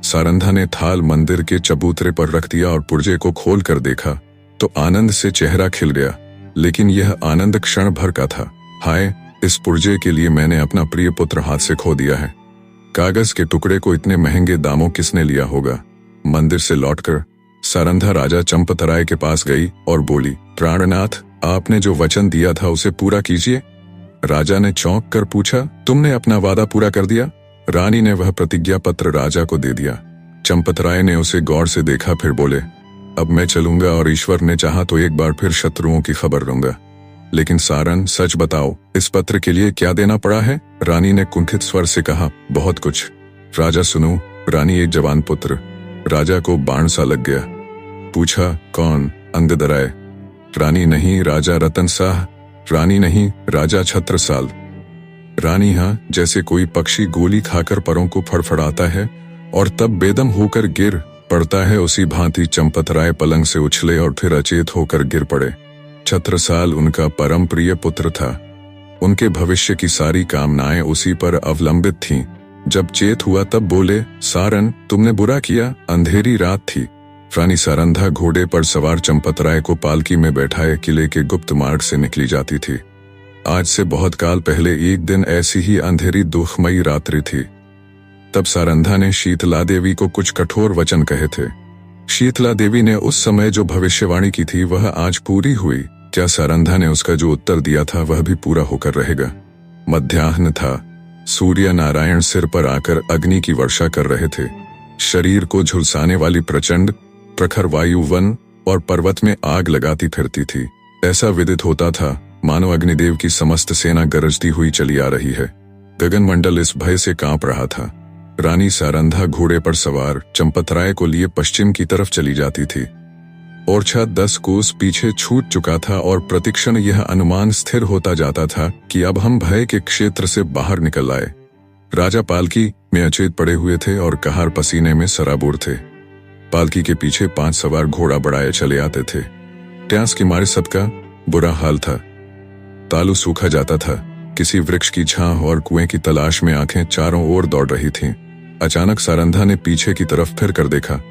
सारंधा ने थाल मंदिर के चबूतरे पर रख दिया और पुर्जे को खोल कर देखा तो आनंद से चेहरा खिल गया। लेकिन यह आनंद क्षण भर का था। हाय, इस पुर्जे के लिए मैंने अपना प्रिय पुत्र हाथ से खो दिया है। कागज के टुकड़े को इतने महंगे दामों किसने लिया होगा। मंदिर से लौटकर सारंधा राजा चंपतराय के पास गई और बोली, प्राणनाथ, आपने जो वचन दिया था उसे पूरा कीजिए। राजा ने चौंक कर पूछा, तुमने अपना वादा पूरा कर दिया? रानी ने वह प्रतिज्ञा पत्र राजा को दे दिया। चंपतराय ने उसे गौर से देखा, फिर बोले, अब मैं चलूंगा और ईश्वर ने चाहा तो एक बार फिर शत्रुओं की खबर लूंगा। लेकिन सारन, सच बताओ, इस पत्र के लिए क्या देना पड़ा है? रानी ने कुंठित स्वर से कहा, बहुत कुछ। राजा, सुनो। रानी, एक जवान पुत्र। राजा को बाण सा लग गया। पूछा, कौन? अंगदराय। रानी, नहीं, राजा रतन शाह। रानी, नहीं, राजा छत्रसाल। रानी, हाँ, जैसे कोई पक्षी गोली खाकर परों को फड़फड़ाता है और तब बेदम होकर गिर पड़ता है, उसी भांति चंपतराय पलंग से उछले और फिर अचेत होकर गिर पड़े। छत्रसाल उनका परम प्रिय पुत्र था। उनके भविष्य की सारी कामनाएं उसी पर अवलंबित थीं। जब चेत हुआ तब बोले, सारन, तुमने बुरा किया, अंधेरी रात थी। रानी सारंधा घोड़े पर सवार चंपतराय को पालकी में बैठाए किले के गुप्त मार्ग से निकली जाती थी। आज से बहुत काल पहले एक दिन ऐसी ही अंधेरी दुखमयी रात्रि थी। तब सारंधा ने शीतला देवी को कुछ कठोर वचन कहे थे। शीतला देवी ने उस समय जो भविष्यवाणी की थी वह आज पूरी हुई। क्या सारंधा ने उसका जो उत्तर दिया था वह भी पूरा होकर रहेगा? मध्याह्न था। सूर्य नारायण सिर पर आकर अग्नि की वर्षा कर रहे थे। शरीर को झुलसाने वाली प्रचंड प्रखर वायु वन और पर्वत में आग लगाती फिरती थी। ऐसा विदित होता था मानो अग्निदेव की समस्त सेना गरजती हुई चली आ रही है। गगनमंडल इस भय से कांप रहा था। रानी सारंधा घोड़े पर सवार चंपतराय को लिए पश्चिम की तरफ चली जाती थी। ओरछा 10 कोस पीछे छूट चुका था और प्रतिक्षण यह अनुमान स्थिर होता जाता था कि अब हम भय के क्षेत्र से बाहर निकल आए। राजा पालकी में अचेत पड़े हुए थे और कहार पसीने में सराबोर थे। पालकी के पीछे 5 सवार घोड़ा बढ़ाए चले आते थे। प्यास के मारे सबका बुरा हाल था। तालू सूखा जाता था। किसी वृक्ष की छां और कुएं की तलाश में आंखें चारों ओर दौड़ रही थीं। अचानक सारंधा ने पीछे की तरफ फिर कर देखा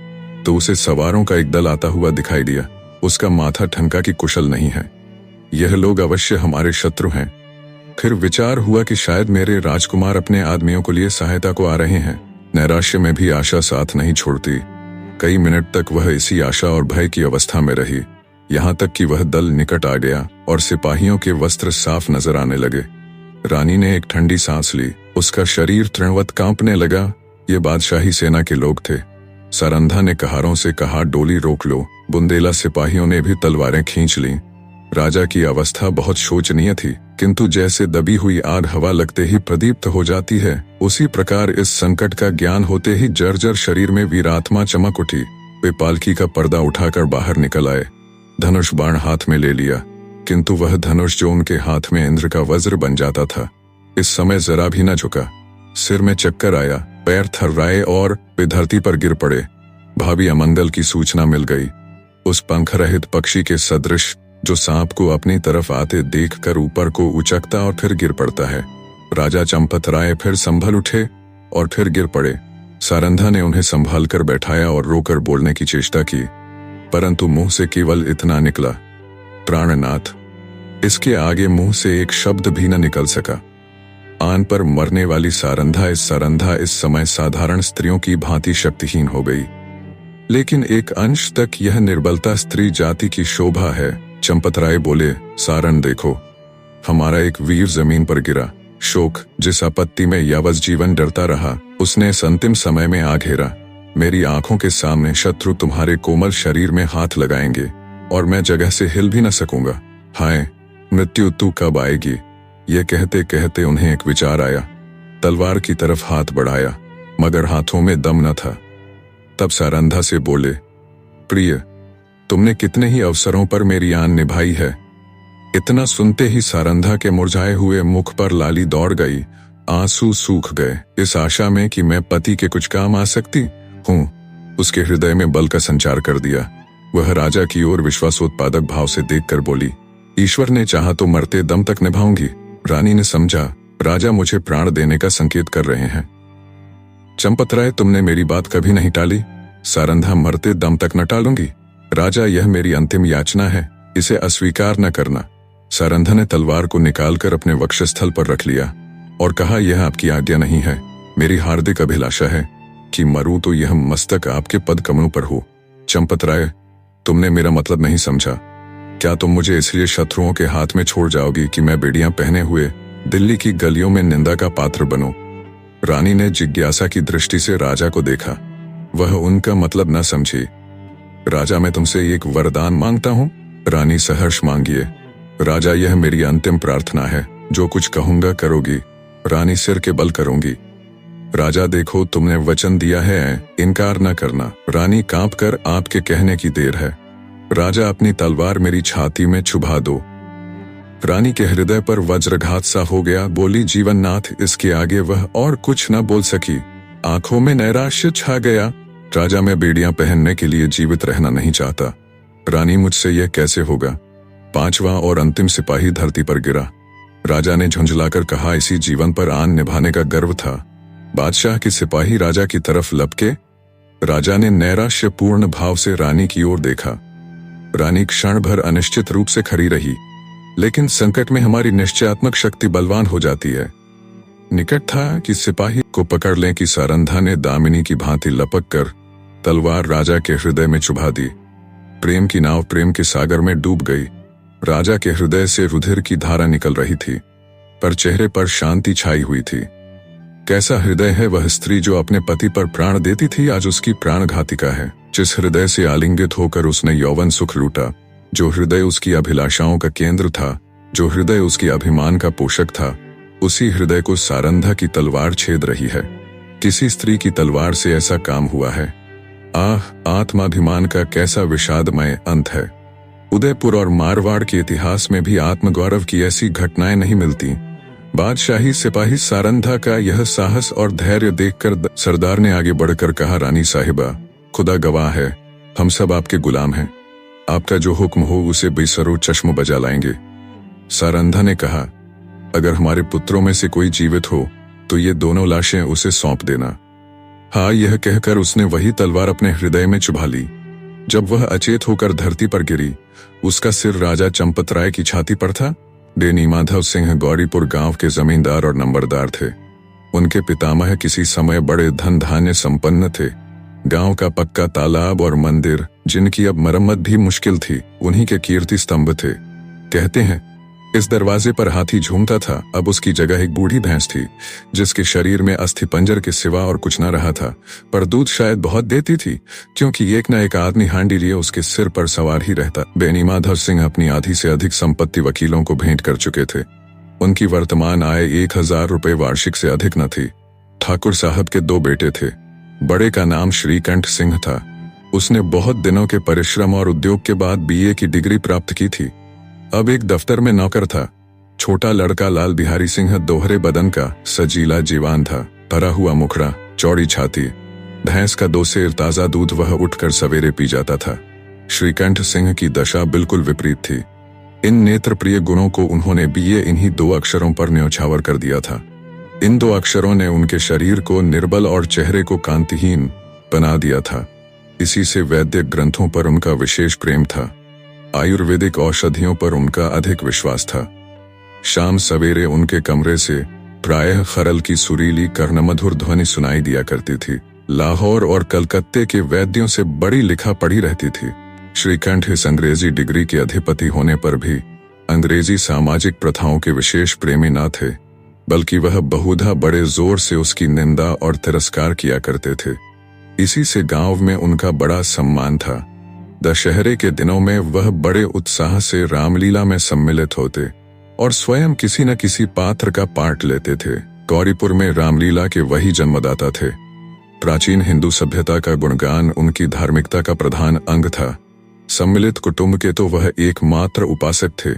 तो उसे सवारों का एक दल आता हुआ दिखाई दिया। उसका माथा ठनका कि कुशल नहीं है, यह लोग अवश्य हमारे शत्रु हैं। फिर विचार हुआ कि शायद मेरे राजकुमार अपने आदमियों को लिए सहायता को आ रहे हैं। नैराश्य में भी आशा साथ नहीं छोड़ती। कई मिनट तक वह इसी आशा और भय की अवस्था में रही, यहाँ तक कि वह दल निकट आ गया और सिपाहियों के वस्त्र साफ नजर आने लगे। रानी ने एक ठंडी सांस ली। उसका शरीर तृणवत कांपने लगा। ये बादशाही सेना के लोग थे। सारंधा ने कहारों से कहा, डोली रोक लो। बुंदेला सिपाहियों ने भी तलवारें खींच लीं। राजा की अवस्था बहुत शोचनीय थी, किंतु जैसे दबी हुई आग हवा लगते ही प्रदीप्त हो जाती है, उसी प्रकार इस संकट का ज्ञान होते ही जर्जर शरीर में वीरात्मा चमक उठी। वे पालकी का पर्दा उठाकर बाहर निकल आए। धनुष बाण हाथ में ले लिया, किंतु वह धनुष जो उनके हाथ में इंद्र का वज्र बन जाता था, इस समय जरा भी न झुका। सिर में चक्कर आया, पैर थर्राए और वे धरती पर गिर पड़े। भावी अमंगल की सूचना मिल गई। उस पंख रहित पक्षी के सदृश जो सांप को अपनी तरफ आते देखकर ऊपर को उचकता और फिर गिर पड़ता है। राजा चंपतराय फिर संभल उठे और फिर गिर पड़े। सारंधा ने उन्हें संभाल कर बैठाया और रोकर बोलने की चेष्टा की, परंतु मुंह से केवल इतना निकला, प्राणनाथ। इसके आगे मुंह से एक शब्द भी न निकल सका। आन पर मरने वाली सारंधा इस समय साधारण स्त्रियों की भांति शक्तिहीन हो गई। लेकिन एक अंश तक यह निर्बलता स्त्री जाति की शोभा है। चंपतराय बोले, सारन देखो, हमारा एक वीर जमीन पर गिरा। शोक जिस आपत्ति में यावत जीवन डरता रहा, उसने इस अंतिम समय में आ घेरा। मेरी आंखों के सामने शत्रु तुम्हारे कोमल शरीर में हाथ लगाएंगे और मैं जगह से हिल भी न सकूंगा। हाय, मृत्यु तू कब आएगी? ये कहते कहते उन्हें एक विचार आया। तलवार की तरफ हाथ बढ़ाया, मगर हाथों में दम न था। तब सारंधा से बोले, प्रिय, तुमने कितने ही अवसरों पर मेरी आन निभाई है। इतना सुनते ही सारंधा के मुरझाए हुए मुख पर लाली दौड़ गई आंसू सूख गए इस आशा में कि मैं पति के कुछ काम आ सकती हूँ। उसके हृदय में बल का संचार कर दिया। वह राजा की ओर विश्वासोत्पादक भाव से देखकर बोली, ईश्वर ने चाहा तो मरते दम तक निभाऊंगी। रानी ने समझा, राजा मुझे प्राण देने का संकेत कर रहे हैं। चंपतराय, तुमने मेरी बात कभी नहीं टाली। सारंधा मरते दम तक न टालूंगी। राजा, यह मेरी अंतिम याचना है, इसे अस्वीकार न करना। सारंधा ने तलवार को निकालकर अपने वक्षस्थल पर रख लिया और कहा, यह आपकी आज्ञा नहीं है। मेरी हार्दिक अभिलाषा है कि मरूं तो यह मस्तक आपके पद कमलों पर हो। चंपतराय, तुमने मेरा मतलब नहीं समझा। क्या तुम मुझे इसलिए शत्रुओं के हाथ में छोड़ जाओगी कि मैं बेड़ियां पहने हुए दिल्ली की गलियों में निंदा का पात्र बनूं? रानी ने जिज्ञासा की दृष्टि से राजा को देखा। वह उनका मतलब न समझी। राजा, मैं तुमसे एक वरदान मांगता हूं। रानी, सहर्ष मांगिए। राजा, यह मेरी अंतिम प्रार्थना है। जो कुछ कहूंगा करोगी? रानी, सिर के बल करूंगी। राजा, देखो, तुमने वचन दिया है, इनकार न करना। रानी कांपकर, आपके कहने की देर है। राजा, अपनी तलवार मेरी छाती में चुभा दो। रानी के हृदय पर वज्रघात सा हो गया। बोली, जीवननाथ, इसके आगे वह और कुछ न बोल सकी। आंखों में नैराश्य छा गया। राजा, मैं बेड़ियां पहनने के लिए जीवित रहना नहीं चाहता। रानी, मुझसे यह कैसे होगा? पांचवा और अंतिम सिपाही धरती पर गिरा। राजा ने झुंझलाकर कहा, इसी जीवन पर आन निभाने का गर्व था। बादशाह के सिपाही राजा की तरफ लपके। राजा ने नैराश्यपूर्ण भाव से रानी की ओर देखा। रानी क्षण भर अनिश्चित रूप से खड़ी रही, लेकिन संकट में हमारी निश्चयात्मक शक्ति बलवान हो जाती है। निकट था कि सिपाही को पकड़ लें कि सारंधा ने दामिनी की भांति लपक कर तलवार राजा के हृदय में चुभा दी। प्रेम की नाव प्रेम के सागर में डूब गई। राजा के हृदय से रुधिर की धारा निकल रही थी, पर चेहरे पर शांति छाई हुई थी। कैसा हृदय है वह स्त्री जो अपने पति पर प्राण देती थी, आज उसकी प्राण घातिका है। जिस हृदय से आलिंगित होकर उसने यौवन सुख लूटा, जो हृदय उसकी अभिलाषाओं का केंद्र था, जो हृदय उसकी अभिमान का पोषक था, उसी हृदय को सारंधा की तलवार छेद रही है। किसी स्त्री की तलवार से ऐसा काम हुआ है। आह, आत्माभिमान का कैसा विषादमय अंत है। उदयपुर और मारवाड़ के इतिहास में भी आत्मगौरव की ऐसी घटनाएं नहीं मिलती। बादशाही सिपाही सारंधा का यह साहस और धैर्य देखकर सरदार ने आगे बढ़कर कहा, रानी साहिबा, खुदा गवाह है, हम सब आपके गुलाम हैं। आपका जो हुक्म हो उसे बेसरो चश्म बजा लाएंगे। सारंधा ने कहा, अगर हमारे पुत्रों में से कोई जीवित हो तो ये दोनों लाशें उसे सौंप देना। हाँ, यह कहकर उसने वही तलवार अपने हृदय में चुभा ली। जब वह अचेत होकर धरती पर गिरी, उसका सिर राजा चंपतराय की छाती पर था। डेनी माधव सिंह गौरीपुर गांव के जमींदार और नंबरदार थे। उनके पितामह किसी समय बड़े धन धान्य संपन्न थे। गांव का पक्का तालाब और मंदिर, जिनकी अब मरम्मत भी मुश्किल थी, उन्हीं के कीर्ति स्तंभ थे। कहते हैं, इस दरवाजे पर हाथी झूमता था, अब उसकी जगह एक बूढ़ी भैंस थी, जिसके शरीर में अस्थिपंजर के सिवा और कुछ न रहा था, पर दूध शायद बहुत देती थी, क्योंकि एक न एक आदमी हांडी लिए उसके सिर पर सवार ही रहता। बेनी माधव सिंह अपनी आधी से अधिक संपत्ति वकीलों को भेंट कर चुके थे। उनकी वर्तमान आय 1000 रुपये वार्षिक से अधिक न थी। ठाकुर साहब के 2 बेटे थे। बड़े का नाम श्रीकंठ सिंह था। उसने बहुत दिनों के परिश्रम और उद्योग के बाद BA की डिग्री प्राप्त की थी। अब एक दफ्तर में नौकर था। छोटा लड़का लाल बिहारी सिंह दोहरे बदन का सजीला जीवान था, भरा हुआ मुखड़ा, चौड़ी छाती, भैंस का 2 सेर ताजा दूध वह उठकर सवेरे पी जाता था। श्रीकंठ सिंह की दशा बिल्कुल विपरीत थी। इन नेत्र प्रिय गुणों को उन्होंने BA इन्हीं 2 अक्षरों पर न्यौछावर कर दिया था। इन 2 अक्षरों ने उनके शरीर को निर्बल और चेहरे को कांतिहीन बना दिया था। इसी से वैद्य ग्रंथों पर उनका विशेष प्रेम था। आयुर्वेदिक औषधियों पर उनका अधिक विश्वास था। शाम सवेरे उनके कमरे से प्रायः खरल की सुरीली कर्णमधुर ध्वनि सुनाई दिया करती थी। लाहौर और कलकत्ते के वैद्यों से बड़ी लिखा पढ़ी रहती थी। श्रीकंठ इस अंग्रेजी डिग्री के अधिपति होने पर भी अंग्रेजी सामाजिक प्रथाओं के विशेष प्रेमी न थे, बल्कि वह बहुधा बड़े जोर से उसकी निंदा और तिरस्कार किया करते थे। इसी से गांव में उनका बड़ा सम्मान था। दशहरे के दिनों में वह बड़े उत्साह से रामलीला में सम्मिलित होते और स्वयं किसी न किसी पात्र का पाठ लेते थे। गौरीपुर में रामलीला के वही जन्मदाता थे। प्राचीन हिंदू सभ्यता का गुणगान उनकी धार्मिकता का प्रधान अंग था। सम्मिलित कुटुंब के तो वह एकमात्र उपासक थे।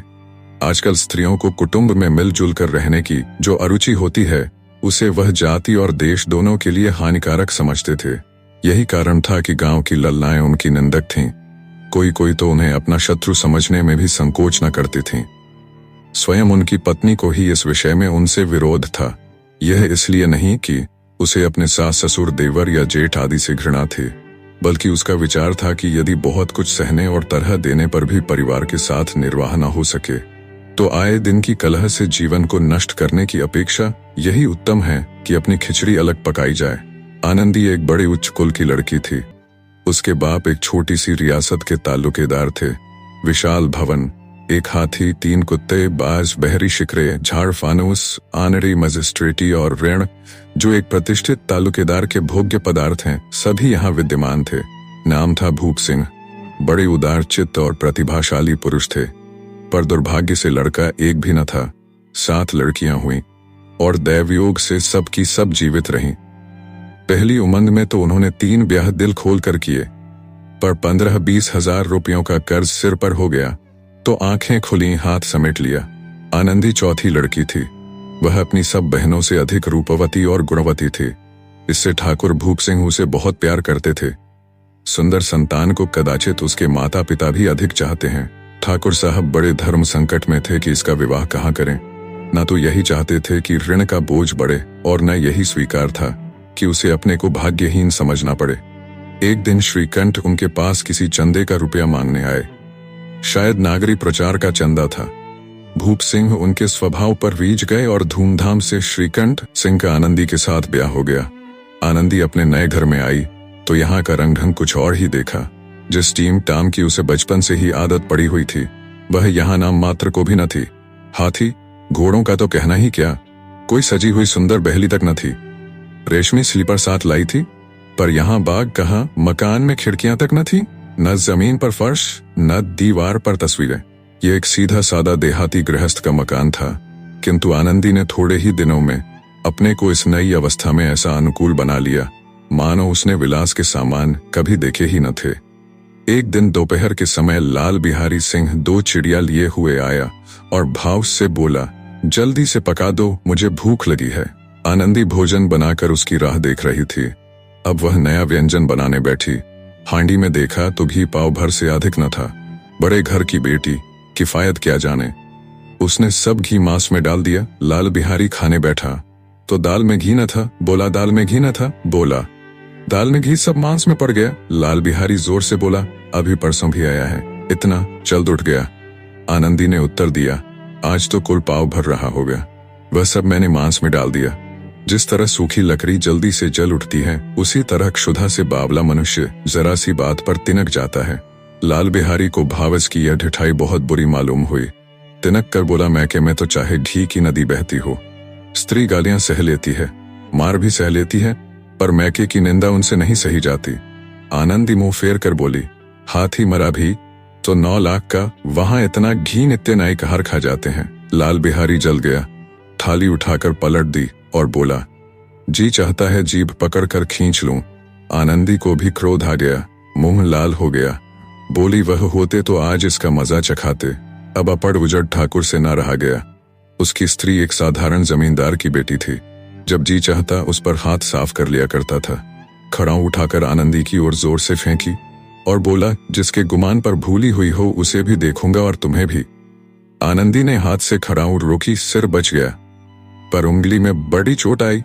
आजकल स्त्रियों को कुटुंब में मिलजुल कर रहने की जो अरुचि होती है, उसे वह जाति और देश दोनों के लिए हानिकारक समझते थे। यही कारण था कि गांव की लल्लाएं उनकी निंदक थीं। कोई कोई तो उन्हें अपना शत्रु समझने में भी संकोच न करती थीं। स्वयं उनकी पत्नी को ही इस विषय में उनसे विरोध था। यह इसलिए नहीं कि उसे अपने सास ससुर देवर या जेठ आदि से घृणा थी, बल्कि उसका विचार था कि यदि बहुत कुछ सहने और तरह देने पर भी परिवार के साथ निर्वाह न हो सके तो आए दिन की कलह से जीवन को नष्ट करने की अपेक्षा यही उत्तम है कि अपनी खिचड़ी अलग पकाई जाए। आनंदी एक बड़े उच्च कुल की लड़की थी। उसके बाप एक छोटी सी रियासत के ताल्लुकेदार थे। विशाल भवन, एक हाथी, 3 कुत्ते, बाज, बहरी शिकरे, झाड़ फानूस, आनरी मजिस्ट्रेटी और ऋण, जो एक प्रतिष्ठित ताल्लुकेदार के भोग्य पदार्थ हैं, सभी यहाँ विद्यमान थे। नाम था भूप सिंह। बड़े उदार चित्त और प्रतिभाशाली पुरुष थे, पर दुर्भाग्य से लड़का एक भी न था। 7 लड़कियां हुईं और दैवयोग से सब की सब जीवित रहीं। पहली उमंग में तो उन्होंने 3 ब्याह दिल खोल कर किए, पर 15-20 हजार रुपयों का कर्ज सिर पर हो गया तो आंखें खुली, हाथ समेट लिया। आनंदी चौथी लड़की थी। वह अपनी सब बहनों से अधिक रूपवती और गुणवती थी। इससे ठाकुर भूप सिंह उसे बहुत प्यार करते थे। सुंदर संतान को कदाचित उसके माता पिता भी अधिक चाहते हैं। ठाकुर साहब बड़े धर्म संकट में थे कि इसका विवाह कहाँ करें। न तो यही चाहते थे कि ऋण का बोझ बढ़े और न यही स्वीकार था कि उसे अपने को भाग्यहीन समझना पड़े। एक दिन श्रीकंठ उनके पास किसी चंदे का रुपया मांगने आए। शायद नागरी प्रचार का चंदा था। भूप सिंह उनके स्वभाव पर रीझ गए और धूमधाम से श्रीकंठ सिंह का आनंदी के साथ ब्याह हो गया। आनंदी अपने नए घर में आई तो यहाँ का रंग ढंग कुछ और ही देखा। जिस टीम टाम की उसे बचपन से ही आदत पड़ी हुई थी, वह यहाँ नाम मात्र को भी न थी। हाथी घोड़ों का तो कहना ही क्या, कोई सजी हुई सुंदर बहली तक न थी। रेशमी स्लीपर साथ लाई थी, पर यहाँ बाग कहाँ, मकान में खिड़कियां तक न थी, न जमीन पर फर्श, न दीवार पर तस्वीरें। ये एक सीधा सादा देहाती गृहस्थ का मकान था, किंतु आनंदी ने थोड़े ही दिनों में अपने को इस नई अवस्था में ऐसा अनुकूल बना लिया मानो उसने विलास के सामान कभी देखे ही न थे। एक दिन दोपहर के समय लाल बिहारी सिंह 2 चिड़िया लिए हुए आया और भाव से बोला, जल्दी से पका दो, मुझे भूख लगी है। आनंदी भोजन बनाकर उसकी राह देख रही थी। अब वह नया व्यंजन बनाने बैठी। हांडी में देखा तो घी पाव भर से अधिक न था। बड़े घर की बेटी, किफायत क्या जाने। उसने सब घी मांस में डाल दिया। लाल बिहारी खाने बैठा तो दाल में घी न था। बोला, दाल में घी न था। बोला, दाल में घी सब मांस में पड़ गया। लाल बिहारी जोर से बोला, अभी परसों भी आया है, इतना जल्द उठ गया। आनंदी ने उत्तर दिया, आज तो कुल पाव भर रहा होगा, वह सब मैंने मांस में डाल दिया। जिस तरह सूखी लकड़ी जल्दी से जल उठती है, उसी तरह क्षुधा से बावला मनुष्य जरा सी बात पर तिनक जाता है। लाल बिहारी को भावस की यह ढिठाई बहुत बुरी मालूम हुई। तिनक कर बोला, मैके में तो चाहे घी की नदी बहती हो, स्त्री गालियां सह लेती है, मार भी सह लेती है, पर मैके की निंदा उनसे नहीं सही जाती। आनंदी मुंह फेर कर बोली, हाथी मरा भी तो 9 लाख का, वहां इतना घी नित्य नाई कहर खा जाते हैं। लाल बिहारी जल गया, थाली उठाकर पलट दी और बोला, जी चाहता है जीभ पकड़कर खींच लूं। आनंदी को भी क्रोध आ गया, मुंह लाल हो गया। बोली, वह होते तो आज इसका मजा चखाते। अब अपड़ उजड़ ठाकुर से न रहा गया। उसकी स्त्री एक साधारण जमींदार की बेटी थी। जब जी चाहता उस पर हाथ साफ कर लिया करता था। खड़ाऊ उठाकर आनंदी की ओर जोर से फेंकी और बोला, जिसके गुमान पर भूली हुई हो उसे भी देखूंगा और तुम्हें भी। आनंदी ने हाथ से खड़ाऊ रोकी, सिर बच गया, पर उंगली में बड़ी चोट आई।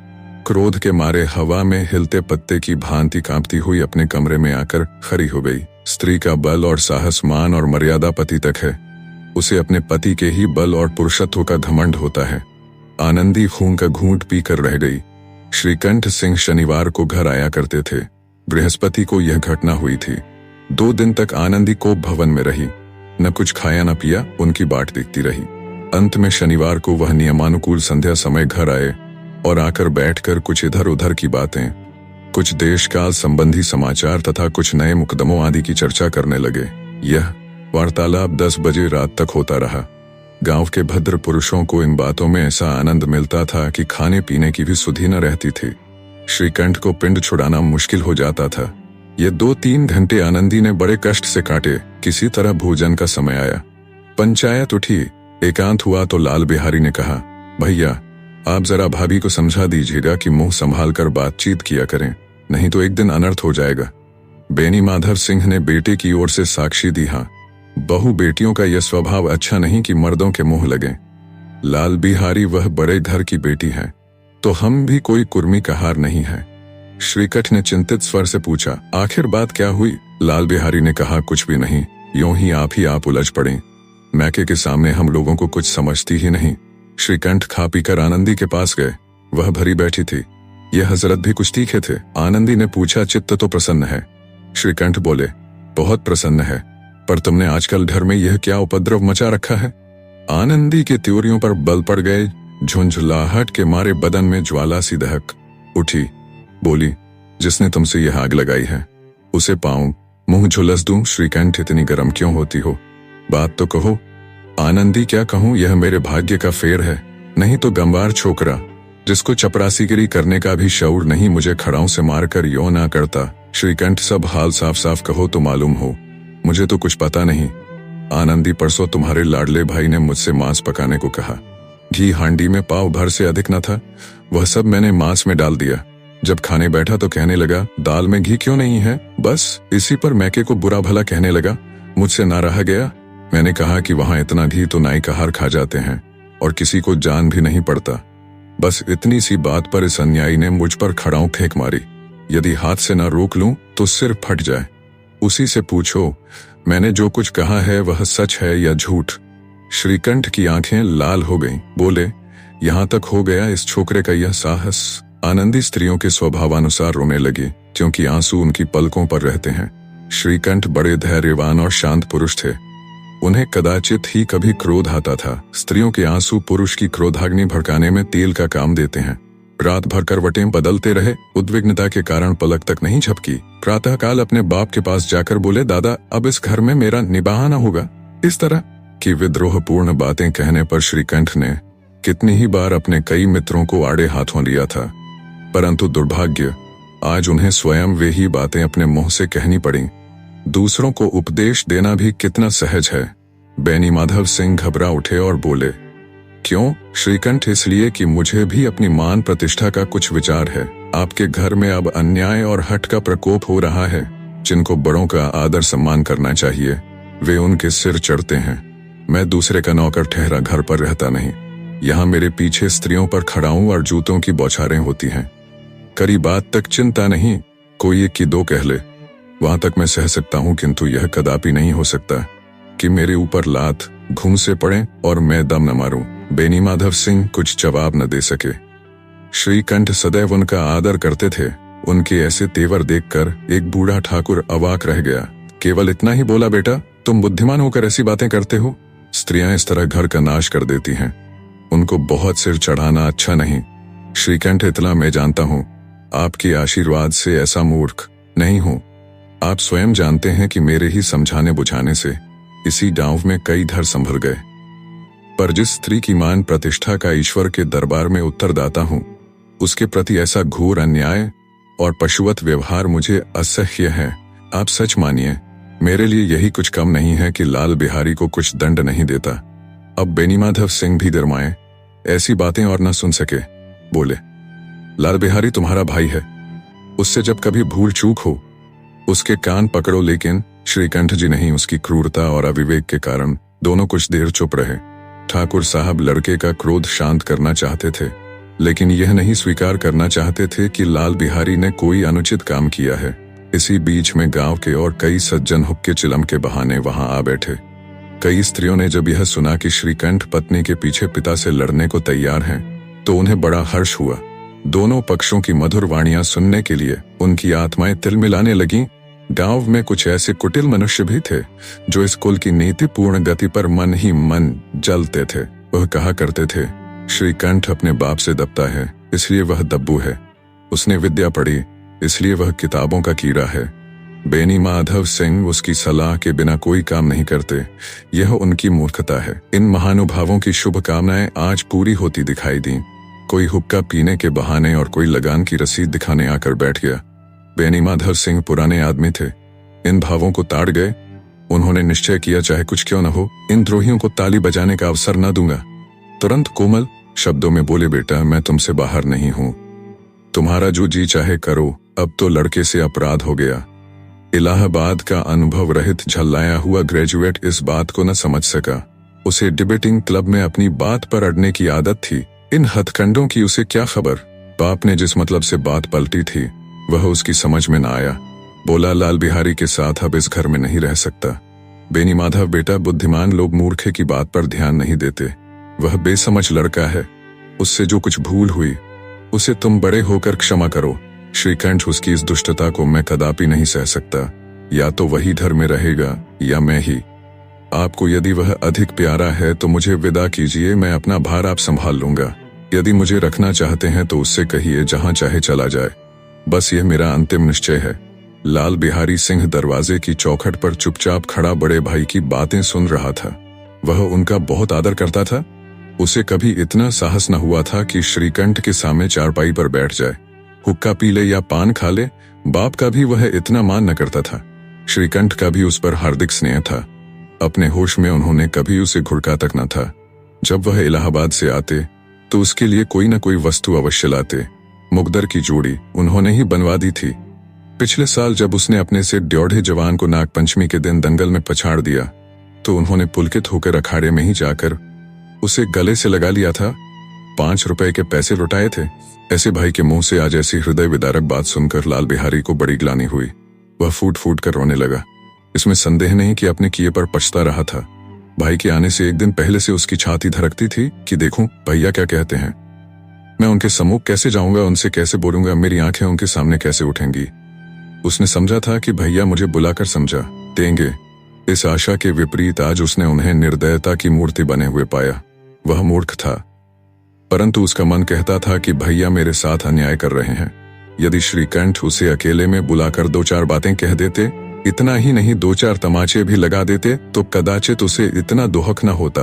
क्रोध के मारे हवा में हिलते पत्ते की भांति कांपती हुई अपने कमरे में आकर खड़ी हो गई। स्त्री का बल और साहस, मान और मर्यादा पति तक है। उसे अपने पति के ही बल और पुरुषत्व का घमंड होता है। आनंदी खून का घूंट पीकर रह गई। श्रीकंठ सिंह शनिवार को घर आया करते थे। बृहस्पति को यह घटना हुई थी। 2 दिन तक आनंदी कोप भवन में रही, न कुछ खाया न पिया, उनकी बाट देखती रही। अंत में शनिवार को वह नियमानुकूल संध्या समय घर आए और आकर बैठकर कुछ इधर उधर की बातें, कुछ देश काल संबंधी समाचार तथा कुछ नए मुकदमों आदि की चर्चा करने लगे। यह वार्तालाप 10 बजे रात तक होता रहा। गांव के भद्र पुरुषों को इन बातों में ऐसा आनंद मिलता था कि खाने पीने की भी सुधि न रहती थी। श्रीकंठ को पिंड छुड़ाना मुश्किल हो जाता था। ये 2-3 घंटे आनंदी ने बड़े कष्ट से काटे। किसी तरह भोजन का समय आया। पंचायत उठी, एकांत हुआ तो लाल बिहारी ने कहा, भैया आप जरा भाभी को समझा दीजिएगा कि मुंह संभाल कर बातचीत किया करें, नहीं तो एक दिन अनर्थ हो जाएगा। बेनी माधव सिंह ने बेटे की ओर से साक्षी दी। हाँ, बहू बेटियों का यह स्वभाव अच्छा नहीं कि मर्दों के मुंह लगे। लाल बिहारी वह बड़े घर की बेटी है, तो हम भी कोई कुर्मी कहार नहीं है। श्रीकंठ ने चिंतित स्वर से पूछा, आखिर बात क्या हुई? लाल बिहारी ने कहा, कुछ भी नहीं, यूं ही आप उलझ पड़े। मैके के सामने हम लोगों को कुछ समझती ही नहीं। श्रीकंठ खा पीकर आनंदी के पास गए। वह भरी बैठी थी। यह हजरत भी कुछ तीखे थे। आनंदी ने पूछा, चित्त तो प्रसन्न है? श्रीकंठ बोले, बहुत प्रसन्न है, पर तुमने आजकल घर में यह क्या उपद्रव मचा रखा है? आनंदी के त्योरियों पर बल पड़ गए। झुंझलाहट के मारे बदन में ज्वाला सी दहक उठी। बोली, जिसने तुमसे यह आग लगाई है उसे पाऊं, मुंह झुलस दूं? श्रीकंठ, इतनी गर्म क्यों होती हो? बात तो कहो। आनंदी, क्या कहूं, यह मेरे भाग्य का फेर है, नहीं तो गंवार छोकरा जिसको चपरासीगिरी करने का भी शऊर नहीं मुझे खड़ाओं से मारकर यो ना करता। श्रीकंठ, सब हाल साफ साफ कहो तो मालूम हो, मुझे तो कुछ पता नहीं। आनंदी, परसों तुम्हारे लाडले भाई ने मुझसे मांस पकाने को कहा। घी हांडी में पाव भर से अधिक न था, वह सब मैंने मांस में डाल दिया। जब खाने बैठा तो कहने लगा, दाल में घी क्यों नहीं है? बस इसी पर मैके को बुरा भला कहने लगा। मुझसे ना रहा गया। मैंने कहा कि वहां इतना घी तो नाई कहार खा जाते हैं और किसी को जान भी नहीं पड़ता। बस इतनी सी बात पर इस अन्यायी ने मुझ पर खड़ाऊं फेंक मारी। यदि हाथ से ना रोक लूं तो सिर फट जाए। उसी से पूछो मैंने जो कुछ कहा है वह सच है या झूठ? श्रीकंठ की आंखें लाल हो गईं। बोले, यहां तक हो गया इस छोकरे का यह साहस? आनंदी स्त्रियों के स्वभावानुसार रोने लगी, क्योंकि आंसू उनकी पलकों पर रहते हैं। श्रीकंठ बड़े धैर्यवान और शांत पुरुष थे। उन्हें कदाचित ही कभी क्रोध आता था। स्त्रियों के आंसू पुरुष की क्रोधाग्नि भड़काने में तेल का काम देते हैं। रात भर करवटें बदलते रहे, उद्विग्नता के कारण पलक तक नहीं झपकी। प्रातःकाल अपने बाप के पास जाकर बोले, दादा, अब इस घर में मेरा निबाह न होगा। इस तरह की विद्रोहपूर्ण बातें कहने पर श्रीकंठ ने कितनी ही बार अपने कई मित्रों को आड़े हाथों लिया था, परंतु दुर्भाग्य, आज उन्हें स्वयं वे ही बातें अपने मुंह से कहनी पड़ी। दूसरों को उपदेश देना भी कितना सहज है। बेनी माधव सिंह घबरा उठे और बोले, क्यों? श्रीकंठ, इसलिए कि मुझे भी अपनी मान प्रतिष्ठा का कुछ विचार है। आपके घर में अब अन्याय और हठ का प्रकोप हो रहा है। जिनको बड़ों का आदर सम्मान करना चाहिए वे उनके सिर चढ़ते हैं। मैं दूसरे का नौकर ठहरा घर पर रहता नहीं। यहाँ मेरे पीछे स्त्रियों पर खड़ाऊं और जूतों की बौछारें होती हैं। करी बात तक चिंता नहीं, कोई एक की दो कह ले, वहां तक मैं सह सकता हूं, किंतु यह कदापि नहीं हो सकता कि मेरे ऊपर लात घूम से पड़े और मैं दम न मारूं। बेनी माधव सिंह कुछ जवाब न दे सके। श्रीकंठ सदैव उनका आदर करते थे। उनके ऐसे तेवर देखकर एक बूढ़ा ठाकुर अवाक रह गया। केवल इतना ही बोला, बेटा, तुम बुद्धिमान होकर ऐसी बातें करते हो? स्त्रियां इस तरह घर का नाश कर देती हैं। उनको बहुत सिर चढ़ाना अच्छा नहीं। श्रीकंठ, इतना मैं जानता हूं, आपके आशीर्वाद से ऐसा मूर्ख नहीं हूं। आप स्वयं जानते हैं कि मेरे ही समझाने बुझाने से इसी गांव में कई घर संभल गए। पर जिस स्त्री की मान प्रतिष्ठा का ईश्वर के दरबार में उत्तरदाता हूं, उसके प्रति ऐसा घोर अन्याय और पशुवत व्यवहार मुझे असह्य है। आप सच मानिए, मेरे लिए यही कुछ कम नहीं है कि लाल बिहारी को कुछ दंड नहीं देता। अब बेनी माधव सिंह भी दरमाए, ऐसी बातें और न सुन सके। बोले, लाल बिहारी तुम्हारा भाई है, उससे जब कभी भूल चूक हो उसके कान पकड़ो। लेकिन श्रीकंठ जी नहीं, उसकी क्रूरता और अविवेक के कारण दोनों कुछ देर चुप रहे। ठाकुर साहब लड़के का क्रोध शांत करना चाहते थे, लेकिन यह नहीं स्वीकार करना चाहते थे कि लाल बिहारी ने कोई अनुचित काम किया है। इसी बीच में गांव के और कई सज्जन हुक्के चिलम के बहाने वहां आ बैठे। कई स्त्रियों ने जब यह सुना कि श्रीकंठ पत्नी के पीछे पिता से लड़ने को तैयार हैं, तो उन्हें बड़ा हर्ष हुआ। दोनों पक्षों की मधुर वाणियां सुनने के लिए उनकी आत्माएं तिलमिलाने लगीं। गांव में कुछ ऐसे कुटिल मनुष्य भी थे जो इस कुल की नीतिपूर्ण गति पर मन ही मन जलते थे। वह कहा करते थे, श्रीकंठ अपने बाप से दबता है इसलिए वह दब्बू है, उसने विद्या पढ़ी इसलिए वह किताबों का कीड़ा है। बेनी माधव सिंह उसकी सलाह के बिना कोई काम नहीं करते, यह उनकी मूर्खता है। इन महानुभावों की शुभकामनाएं आज पूरी होती दिखाई दी। कोई हुक्का पीने के बहाने और कोई लगान की रसीद दिखाने आकर बैठ गया। बेनी माधव सिंह पुराने आदमी थे, इन भावों को ताड़ गए। उन्होंने निश्चय किया, चाहे कुछ क्यों न हो, इन द्रोहियों को ताली बजाने का अवसर न दूंगा। तुरंत कोमल, शब्दों में बोले, बेटा मैं तुमसे बाहर नहीं हूं, तुम्हारा जो जी चाहे करो। अब तो लड़के से अपराध हो गया। इलाहाबाद का अनुभव रहित झल्लाया हुआ ग्रेजुएट इस बात को न समझ सका। उसे डिबेटिंग क्लब में अपनी बात पर अड़ने की आदत थी, इन हथकंडों की उसे क्या खबर। बाप ने जिस मतलब से बात पलटी थी वह उसकी समझ में न आया। बोला, लाल बिहारी के साथ अब इस घर में नहीं रह सकता। बेनी माधव, बेटा बुद्धिमान लोग मूर्खे की बात पर ध्यान नहीं देते। वह बेसमझ लड़का है, उससे जो कुछ भूल हुई उसे तुम बड़े होकर क्षमा करो। श्रीकंठ, उसकी इस दुष्टता को मैं कदापि नहीं सह सकता। या तो वही घर में रहेगा या मैं ही। आपको यदि वह अधिक प्यारा है तो मुझे विदा कीजिए, मैं अपना भार आप संभाल लूंगा। यदि मुझे रखना चाहते हैं तो उससे कहिए जहां चाहे चला जाए। बस यह मेरा अंतिम निश्चय है। लाल बिहारी सिंह दरवाजे की चौखट पर चुपचाप खड़ा बड़े भाई की बातें सुन रहा था। वह उनका बहुत आदर करता था। उसे कभी इतना साहस न हुआ था कि श्रीकंठ के सामने चारपाई पर बैठ जाए, हुक्का पी ले या पान खा ले। बाप का भी वह इतना मान न करता था। श्रीकंठ का भी उस पर हार्दिक स्नेह था। अपने होश में उन्होंने कभी उसे घुड़का तक न था। जब वह इलाहाबाद से आते तो उसके लिए कोई न कोई वस्तु अवश्य लाते। मुकद्दर की जोड़ी उन्होंने ही बनवा दी थी। पिछले साल जब उसने अपने से ड्योढ़े जवान को नागपंचमी के दिन दंगल में पछाड़ दिया तो उन्होंने पुलकित होकर अखाड़े में ही जाकर उसे गले से लगा लिया था। 5 रुपए के पैसे लुटाए थे। ऐसे भाई के मुंह से आज ऐसी हृदय विदारक बात सुनकर लाल बिहारी को बड़ी ग्लानि हुई। वह फूट फूट कर रोने लगा। इसमें संदेह नहीं कि अपने किए पर पछता रहा था। भाई के आने से एक दिन पहले से उसकी छाती धड़कती थी कि देखूं भैया क्या कहते हैं। मैं उनके सम्मुख कैसे जाऊंगा, उनसे कैसे बोलूंगा, मेरी आंखें उनके सामने कैसे उठेंगी। उसने समझा था कि भैया मुझे बुलाकर समझा देंगे। इस आशा के विपरीत आज उसने उन्हें निर्दयता की मूर्ति बने हुए पाया। वह मूर्ख था, परंतु उसका मन कहता था कि भैया मेरे साथ अन्याय कर रहे हैं। यदि श्रीकंठ उसे अकेले में बुलाकर 2-4 बातें कह देते, इतना ही नहीं 2-4 तमाचे भी लगा देते तो कदाचित उसे इतना दुहक न होता।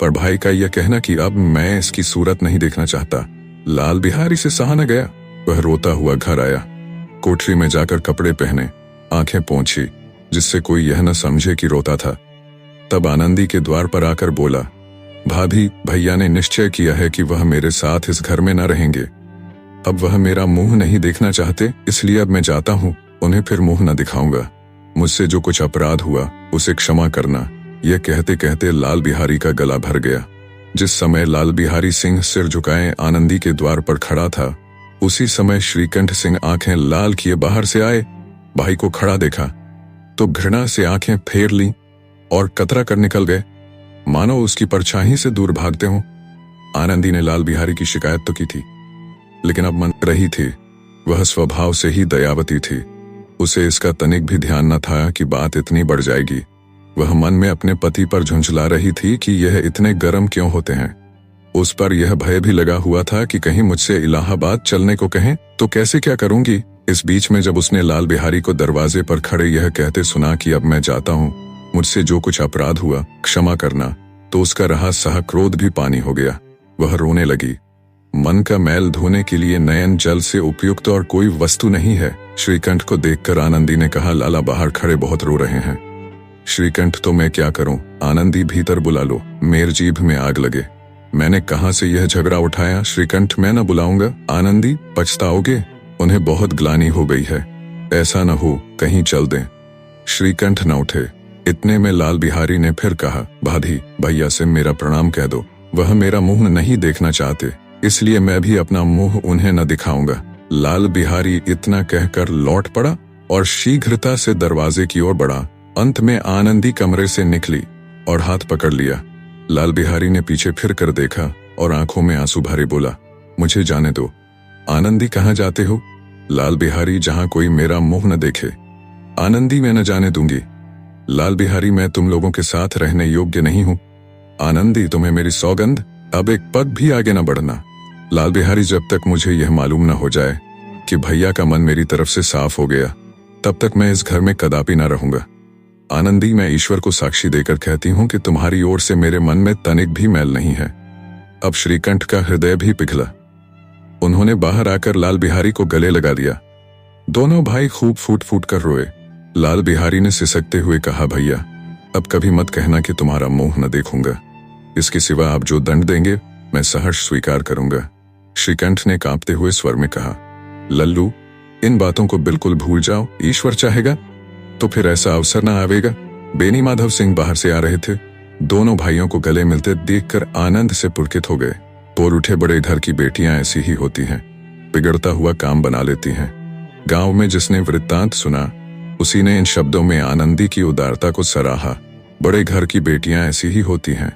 पर भाई का यह कहना कि अब मैं इसकी सूरत नहीं देखना चाहता, लाल बिहारी से सहा न गया। वह रोता हुआ घर आया। कोठरी में जाकर कपड़े पहने, आंखें पोंछी जिससे कोई यह न समझे कि रोता था। तब आनंदी के द्वार पर आकर बोला, भाभी, भैया ने निश्चय किया है कि वह मेरे साथ इस घर में न रहेंगे। अब वह मेरा मुंह नहीं देखना चाहते, इसलिए अब मैं जाता हूँ, उन्हें फिर मुंह न दिखाऊंगा। मुझसे जो कुछ अपराध हुआ उसे क्षमा करना। यह कहते कहते लाल बिहारी का गला भर गया। जिस समय लाल बिहारी सिंह सिर झुकाए आनंदी के द्वार पर खड़ा था, उसी समय श्रीकंठ सिंह आंखें लाल किए बाहर से आए। भाई को खड़ा देखा तो घृणा से आंखें फेर ली और कतरा कर निकल गए, मानो उसकी परछाई से दूर भागते हों। आनंदी ने लाल बिहारी की शिकायत तो की थी, लेकिन अब मन रही थी। वह स्वभाव से ही दयावती थी। उसे इसका तनिक भी ध्यान न था कि बात इतनी बढ़ जाएगी। वह मन में अपने पति पर झुंझला रही थी कि यह इतने गर्म क्यों होते हैं। उस पर यह भय भी लगा हुआ था कि कहीं मुझसे इलाहाबाद चलने को कहें तो कैसे क्या करूंगी। इस बीच में जब उसने लाल बिहारी को दरवाजे पर खड़े यह कहते सुना कि अब मैं जाता हूँ, मुझसे जो कुछ अपराध हुआ क्षमा करना, तो उसका रहा सह क्रोध भी पानी हो गया। वह रोने लगी। मन का मैल धोने के लिए नयन जल से उपयुक्त और कोई वस्तु नहीं है। श्रीकंठ को देखकर आनंदी ने कहा, लाला बाहर खड़े बहुत रो रहे हैं। श्रीकंठ, तो मैं क्या करूं? आनंदी, भीतर बुला लो, मेरी जीभ में आग लगे। मैंने कहां से यह झगड़ा उठाया? श्रीकंठ, मैं न बुलाऊंगा। आनंदी, पछताओगे, उन्हें बहुत ग्लानि हो गई है। ऐसा न हो कहीं चल दें। श्रीकंठ न उठे। इतने में लाल बिहारी ने फिर कहा, भाभी, भैया से मेरा प्रणाम कह दो। वह मेरा मुंह नहीं देखना चाहते, इसलिए मैं भी अपना मुंह उन्हें न दिखाऊंगा। लाल बिहारी इतना कहकर लौट पड़ा और शीघ्रता से दरवाजे की ओर बढ़ा। अंत में आनंदी कमरे से निकली और हाथ पकड़ लिया। लाल बिहारी ने पीछे फिर कर देखा और आंखों में आंसू भरे बोला, मुझे जाने दो। आनंदी, कहाँ जाते हो? लाल बिहारी, जहां कोई मेरा मुंह न देखे। आनंदी, मैं न जाने दूंगी। लाल बिहारी, मैं तुम लोगों के साथ रहने योग्य नहीं हूं। आनंदी, तुम्हें मेरी सौगंध, अब एक पग भी आगे न बढ़ना। लाल बिहारी, जब तक मुझे यह मालूम न हो जाए कि भैया का मन मेरी तरफ से साफ हो गया, तब तक मैं इस घर में कदापि न रहूंगा। आनंदी, मैं ईश्वर को साक्षी देकर कहती हूं कि तुम्हारी ओर से मेरे मन में तनिक भी मैल नहीं है। अब श्रीकंठ का हृदय भी पिघला। उन्होंने बाहर आकर लाल बिहारी को गले लगा दिया। दोनों भाई खूब फूट फूट कर रोए। लाल बिहारी ने सिसकते हुए कहा, भैया, अब कभी मत कहना कि तुम्हारा मुंह न देखूंगा। इसके सिवा आप जो दंड देंगे मैं सहर्ष स्वीकार करूंगा। श्रीकंठ ने कांपते हुए स्वर में कहा, लल्लू, इन बातों को बिल्कुल भूल जाओ। ईश्वर चाहेगा तो फिर ऐसा अवसर ना आवेगा। बेनी माधव सिंह बाहर से आ रहे थे। दोनों भाइयों को गले मिलते देखकर आनंद से पुलकित हो गए। बोल उठे, बड़े घर की बेटियां ऐसी ही होती हैं, बिगड़ता हुआ काम बना लेती हैं। गांव में जिसने वृत्तांत सुना उसी ने इन शब्दों में आनंदी की उदारता को सराहा। बड़े घर की बेटियां ऐसी ही होती हैं।